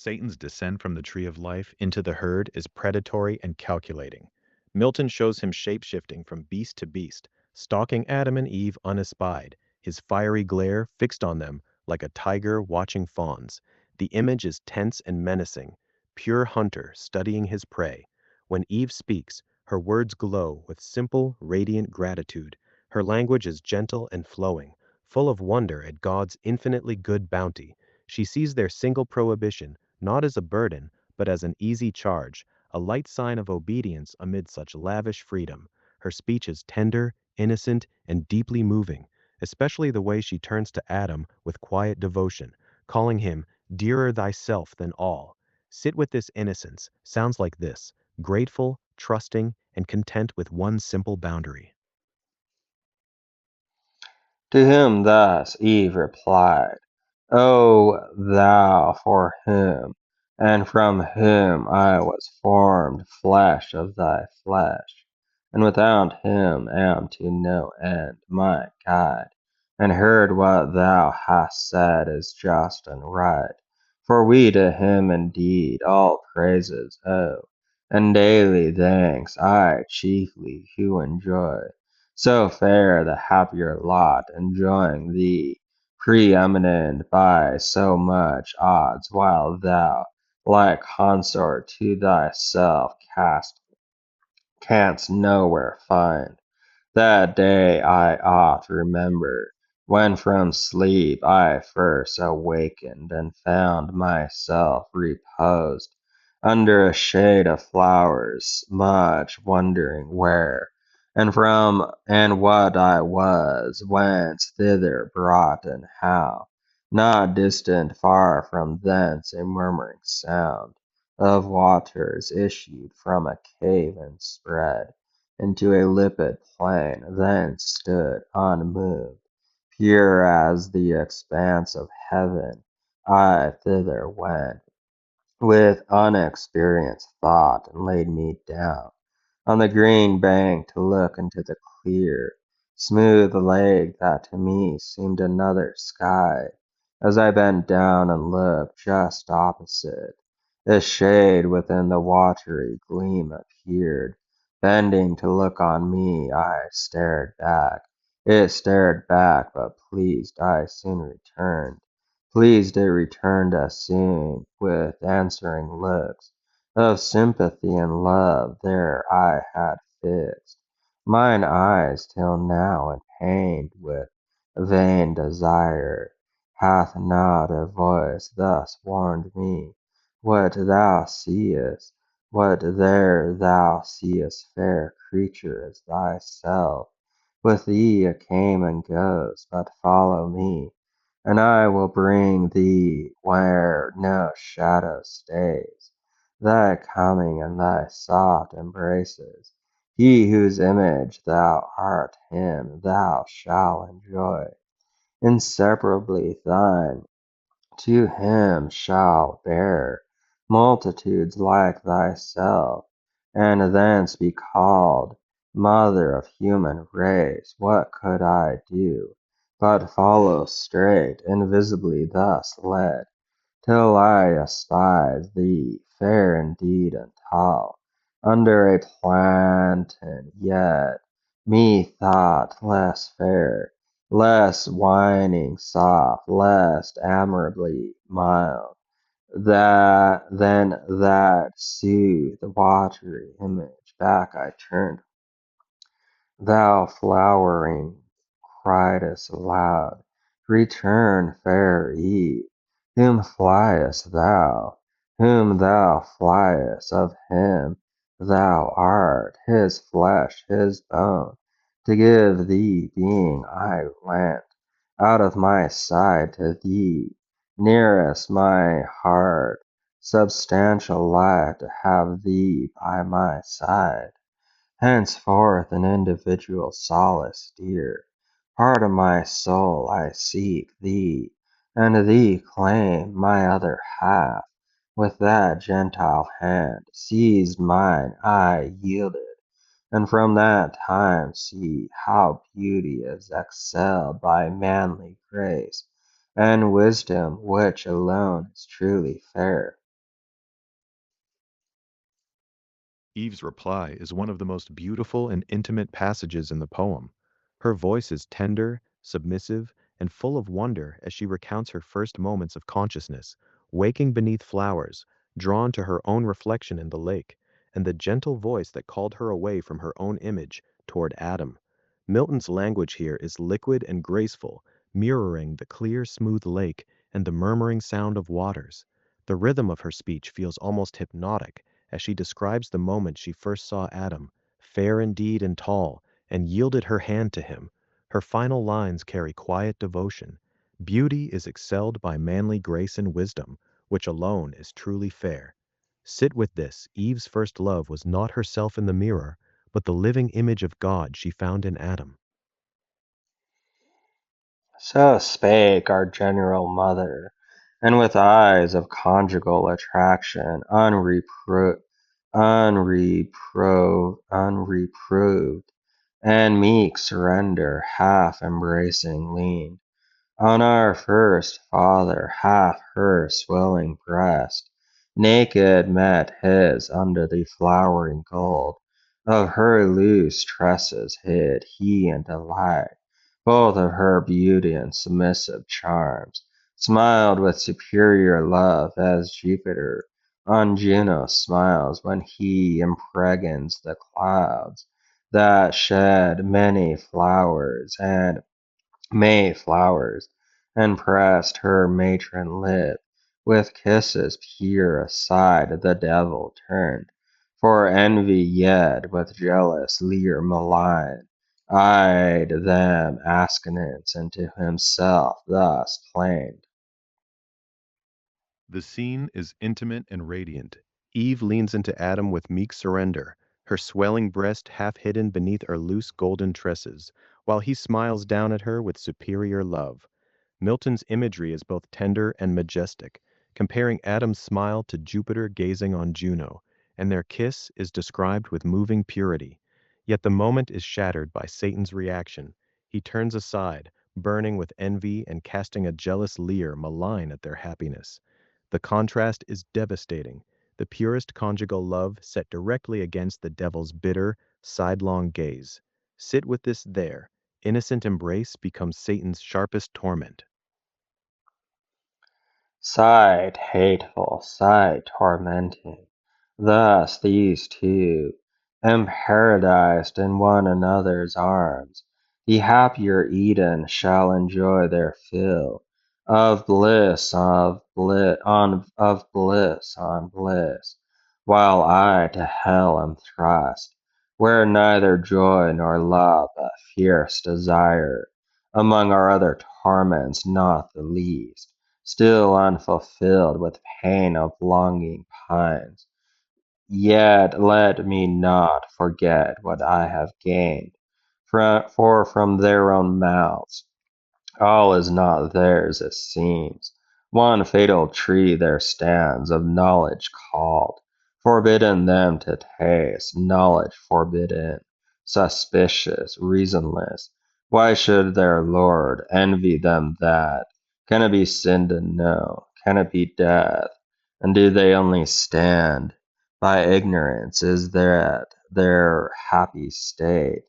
Satan's descent from the tree of life into the herd is predatory and calculating. Milton shows him shapeshifting from beast to beast, stalking Adam and Eve unespied, his fiery glare fixed on them like a tiger watching fawns. The image is tense and menacing, pure hunter studying his prey. When Eve speaks, her words glow with simple, radiant gratitude. Her language is gentle and flowing, full of wonder at God's infinitely good bounty. She sees their single prohibition not as a burden, but as an easy charge, a light sign of obedience amid such lavish freedom. Her speech is tender, innocent, and deeply moving, especially the way she turns to Adam with quiet devotion, calling him dearer thyself than all. Sit with this innocence sounds like this: grateful, trusting, and content with one simple boundary. To whom thus Eve replied, O thou for whom and from whom I was formed flesh of thy flesh, and without whom am to no end my guide, and heard what thou hast said is just and right, for we to him indeed all praises owe, and daily thanks I chiefly who enjoy so fair the happier lot, enjoying thee preeminent by so much odds, while thou, like consort to thyself, canst nowhere find. That day I oft remember, when from sleep I first awakened, and found myself reposed under a shade of flowers, much wondering where, and from, and what I was, whence thither brought, and how. Not distant far from thence a murmuring sound of waters issued from a cave and spread into a limpid plain, thence stood unmoved, pure as the expanse of heaven. I thither went with unexperienced thought, and laid me down on the green bank to look into the clear, smooth lake that to me seemed another sky. As I bent down and looked just opposite, a shade within the watery gleam appeared. Bending to look on me, I stared back. It stared back, but pleased I soon returned. Pleased it returned as soon, with answering looks of sympathy and love there I had fixed mine eyes till now, and pained with vain desire. Hath not a voice thus warned me? What thou seest, what there thou seest, fair creature, is thyself. With thee it came and goes, but follow me, and I will bring thee where no shadow stays. Thy coming and thy soft embraces, he whose image thou art, him thou shalt enjoy. Inseparably thine, to him shall bear multitudes like thyself, and thence be called mother of human race. What could I do but follow straight, invisibly thus led, till I espied thee, fair indeed and tall, under a plantain, yet methought less fair, less whining soft, less admirably mild, that than that soothed watery image. Back I turned, thou flowering criedest aloud, Return, fair Eve! Whom fliest thou? Whom thou fliest? Of him thou art, his flesh, his bone, to give thee being I went out of my sight to thee, nearest my heart, substantial life to have thee by my side. Henceforth an individual solace dear, part of my soul I seek thee, and thee claim, my other half. With that Gentile hand seized mine, I yielded, and from that time see how beauty is excelled by manly grace, and wisdom which alone is truly fair. Eve's reply is one of the most beautiful and intimate passages in the poem. Her voice is tender, submissive, and full of wonder as she recounts her first moments of consciousness, waking beneath flowers, drawn to her own reflection in the lake, and the gentle voice that called her away from her own image toward Adam. Milton's language here is liquid and graceful, mirroring the clear, smooth lake and the murmuring sound of waters. The rhythm of her speech feels almost hypnotic as she describes the moment she first saw Adam, fair indeed and tall, and yielded her hand to him. Her final lines carry quiet devotion. Beauty is excelled by manly grace and wisdom, which alone is truly fair. Sit with this. Eve's first love was not herself in the mirror, but the living image of God she found in Adam. So spake our general mother, and with eyes of conjugal attraction unreproved, and meek surrender, half embracing leaned on our first father, half her swelling breast, naked met his under the flowering gold of her loose tresses hid he in delight, both of her beauty and submissive charms, smiled with superior love as Jupiter on Juno smiles when he impregns the clouds that shed many flowers and May flowers, and pressed her matron lip with kisses pure. Aside the devil turned, for envy yet with jealous leer malign eyed them askance, and to himself thus plained. The scene is intimate and radiant. Eve leans into Adam with meek surrender, her swelling breast half hidden beneath her loose golden tresses, while he smiles down at her with superior love. Milton's imagery is both tender and majestic, comparing Adam's smile to Jupiter gazing on Juno, and their kiss is described with moving purity. Yet the moment is shattered by Satan's reaction. He turns aside, burning with envy and casting a jealous leer malign at their happiness. The contrast is devastating. The purest conjugal love set directly against the devil's bitter, sidelong gaze. Sit with this there. Innocent embrace becomes Satan's sharpest torment. Sighed hateful, sighed tormenting. Thus these two, emparadised in one another's arms, the happier Eden shall enjoy their fill of bliss on bliss, while I to hell am thrust, where neither joy nor love but fierce desire, among our other torments not the least still unfulfilled with pain of longing pines. Yet let me not forget what I have gained, for from their own mouths all is not theirs, it seems. One fatal tree there stands, of knowledge called, forbidden them to taste, knowledge forbidden, suspicious, reasonless. Why should their Lord envy them that? Can it be sin to know? Can it be death? And do they only stand by ignorance? Is that their happy state?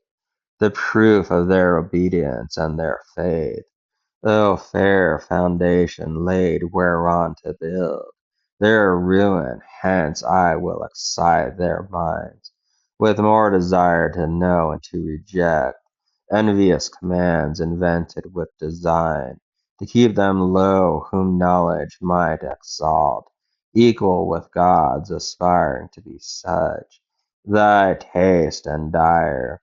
The proof of their obedience and their faith? O fair foundation laid whereon to build their ruin, hence I will excite their minds with more desire to know and to reject envious commands invented with design to keep them low whom knowledge might exalt, equal with gods aspiring to be such. Thy taste and dire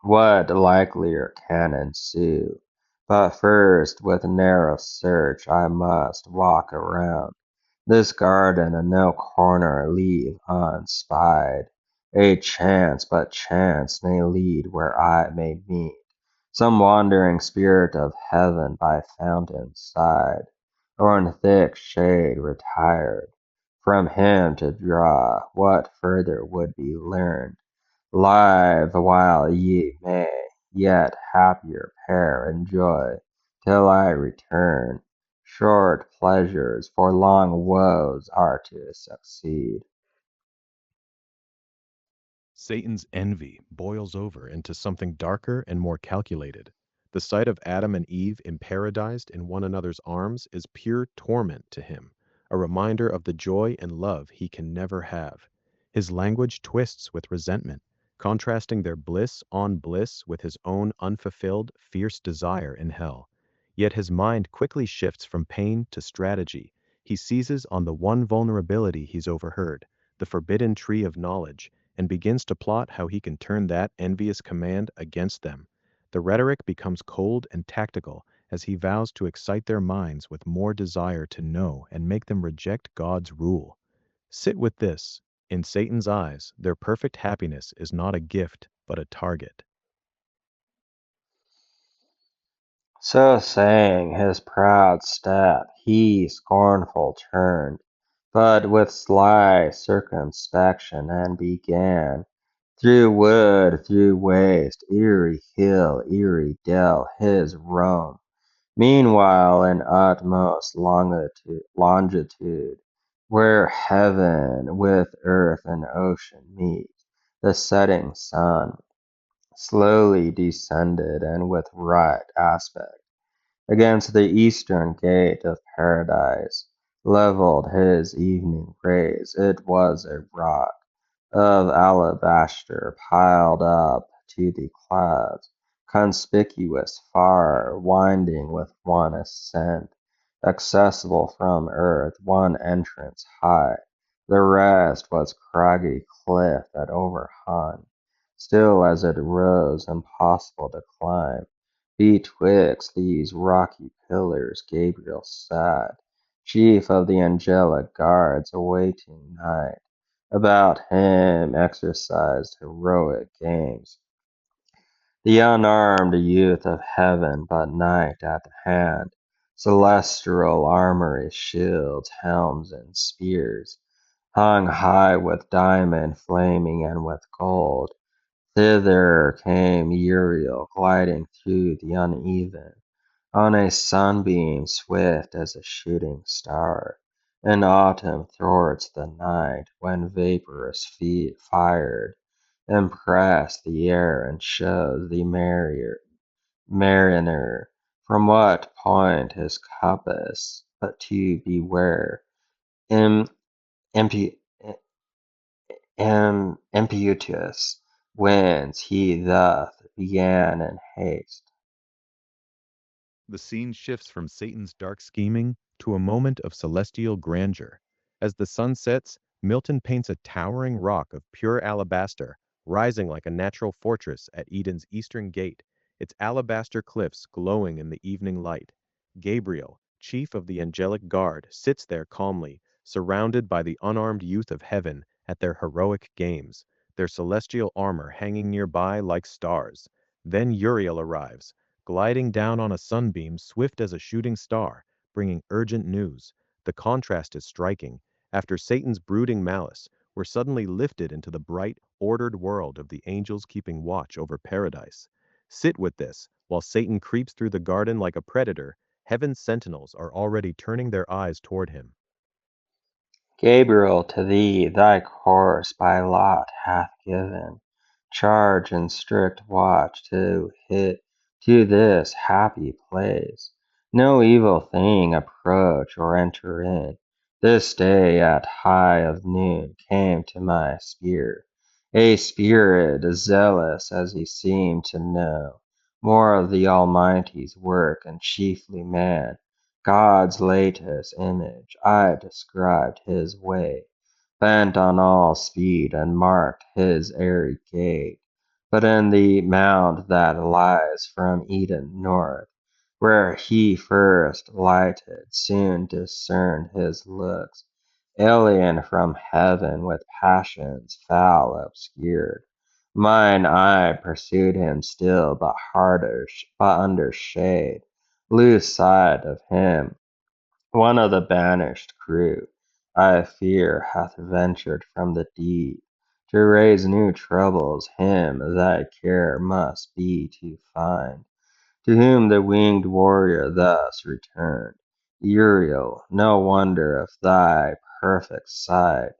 what likelier can ensue? But first with narrow search I must walk around this garden and no corner leave unspied. A chance, but chance, may lead where I may meet some wandering spirit of heaven by fountain's side, or in thick shade retired. From him to draw what further would be learned live while ye may, yet happier pair enjoy, till I return. Short pleasures for long woes are to succeed. Satan's envy boils over into something darker and more calculated. The sight of Adam and Eve imparadized in one another's arms is pure torment to him, a reminder of the joy and love he can never have. His language twists with resentment, contrasting their bliss on bliss with his own unfulfilled, fierce desire in hell. Yet his mind quickly shifts from pain to strategy. He seizes on the one vulnerability he's overheard, the forbidden tree of knowledge, and begins to plot how he can turn that envious command against them. The rhetoric becomes cold and tactical as he vows to excite their minds with more desire to know and make them reject God's rule. Sit with this. In Satan's eyes, their perfect happiness is not a gift, but a target. So saying, his proud step he scornful turned, but with sly circumspection, and began through wood, through waste, eerie hill, eerie dell, his roam. Meanwhile, in utmost longitude, where heaven with earth and ocean meet, the setting sun slowly descended, and with right aspect against the eastern gate of paradise levelled his evening rays. It was a rock of alabaster piled up to the clouds, conspicuous far, winding with one ascent, accessible from earth, one entrance high. The rest was craggy cliff that overhung, still as it rose, impossible to climb. Betwixt these rocky pillars Gabriel sat, chief of the angelic guards, awaiting night. About him exercised heroic games the unarmed youth of heaven, but night at hand. Celestial armory, shields, helms, and spears, hung high with diamond flaming and with gold. Thither came Uriel, gliding through the uneven, on a sunbeam swift as a shooting star. In autumn thwarts the night, when vaporous feet fired impress the air, and shows the mariner from what point his compass, but to beware im, impu, impetuous winds he thus began in haste. The scene shifts from Satan's dark scheming to a moment of celestial grandeur. As the sun sets, Milton paints a towering rock of pure alabaster, rising like a natural fortress at Eden's eastern gate, its alabaster cliffs glowing in the evening light. Gabriel, chief of the angelic guard, sits there calmly, surrounded by the unarmed youth of heaven at their heroic games, their celestial armor hanging nearby like stars. Then Uriel arrives, gliding down on a sunbeam swift as a shooting star, bringing urgent news. The contrast is striking. After Satan's brooding malice, we're suddenly lifted into the bright, ordered world of the angels keeping watch over paradise. Sit with this. While Satan creeps through the garden like a predator, heaven's sentinels are already turning their eyes toward him. Gabriel, to thee thy course by lot hath given charge and strict watch to this happy place. No evil thing approach or enter in. This day at high of noon came to my sphere a spirit zealous as he seemed to know more of the Almighty's work and chiefly man. God's latest image, I described his way, bent on all speed, and marked his airy gait. But in the mound that lies from Eden north, where he first lighted, soon discerned his looks, alien from heaven with passions foul obscured. Mine eye pursued him still, but under shade lose sight of him. One of the banished crew, I fear, hath ventured from the deep to raise new troubles. Him thy care must be to find. To whom the winged warrior thus returned: Uriel, no wonder if thy perfect sight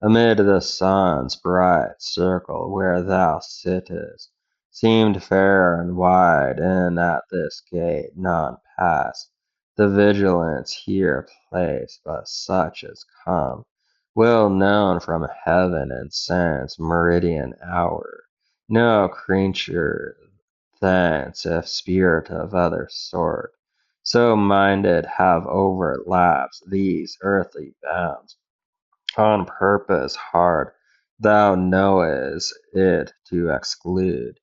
amid the sun's bright circle where thou sittest, seemed fair and wide, and at this gate none pass. The vigilance here placed, but such as come, well known from heaven and sense meridian hour. No creature thence, if spirit of other sort, so minded have overlaps these earthly bounds on purpose hard thou knowest it to exclude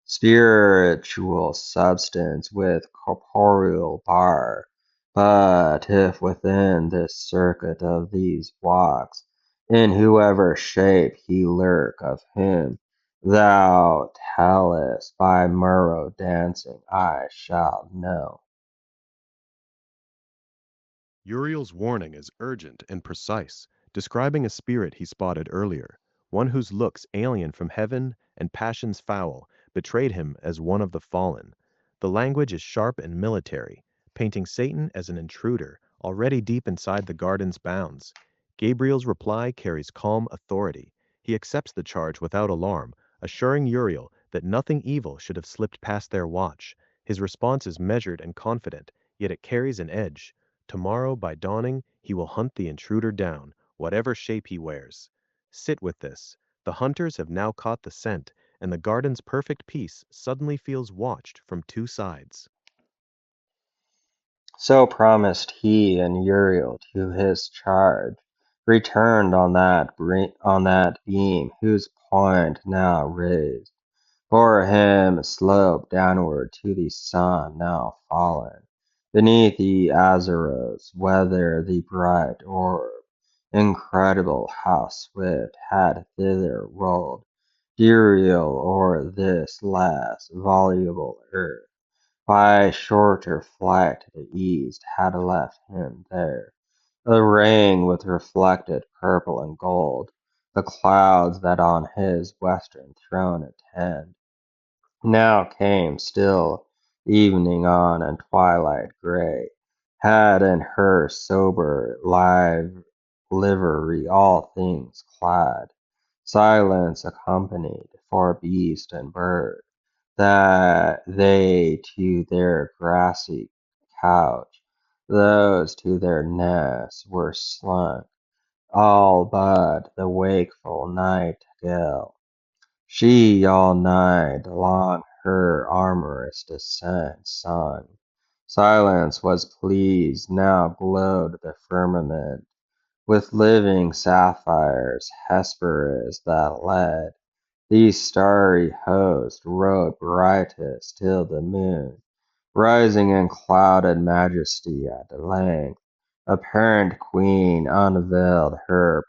spiritual substance with corporeal bar. But if within this circuit of these walks, in whoever shape he lurk, of him thou tellest by Muro dancing, I shall know. Uriel's warning is urgent and precise, describing a spirit he spotted earlier, one whose looks alien from heaven and passions foul betrayed him as one of the fallen. The language is sharp and military, painting Satan as an intruder already deep inside the garden's bounds. Gabriel's reply carries calm authority. He accepts the charge without alarm, assuring Uriel that nothing evil should have slipped past their watch. His response is measured and confident, yet it carries an edge. Tomorrow by dawning he will hunt the intruder down, whatever shape he wears. Sit with this. The hunters have now caught the scent, and the garden's perfect peace suddenly feels watched from two sides. So promised he, and Uriel to his charge returned on that beam whose point now raised bore him sloped downward to the sun now fallen beneath the azuros, whither the bright orb, incredible how swift, had thither rolled Uriel o'er this less voluble earth. By shorter flight to the east had left him there, arraying with reflected purple and gold the clouds that on his western throne attend. Now came still evening on, and twilight gray had in her sober live livery all things clad. Silence accompanied, for beast and bird that they to their grassy couch, those to their nests were slunk, all but the wakeful nightingale. She all night long her amorous descent sung. Silence was pleased, now glowed the firmament with living sapphires, Hesperus that led these starry hosts rode brightest till the moon, rising in clouded majesty at length, apparent queen, unveiled her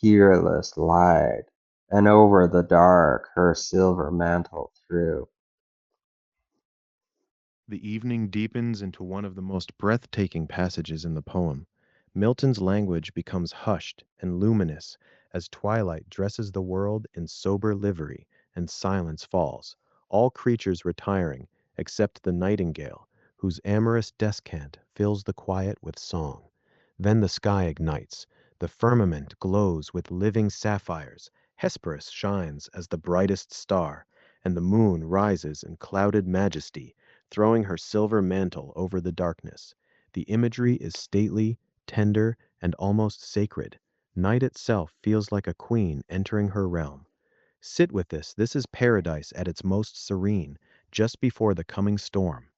peerless light, and over the dark her silver mantle threw. The evening deepens into one of the most breathtaking passages in the poem. Milton's language becomes hushed and luminous as twilight dresses the world in sober livery and silence falls, all creatures retiring except the nightingale, whose amorous descant fills the quiet with song. Then the sky ignites, the firmament glows with living sapphires, Hesperus shines as the brightest star, and the moon rises in clouded majesty, throwing her silver mantle over the darkness. The imagery is stately, tender, and almost sacred. Night itself feels like a queen entering her realm. Sit with this. This is paradise at its most serene, just before the coming storm.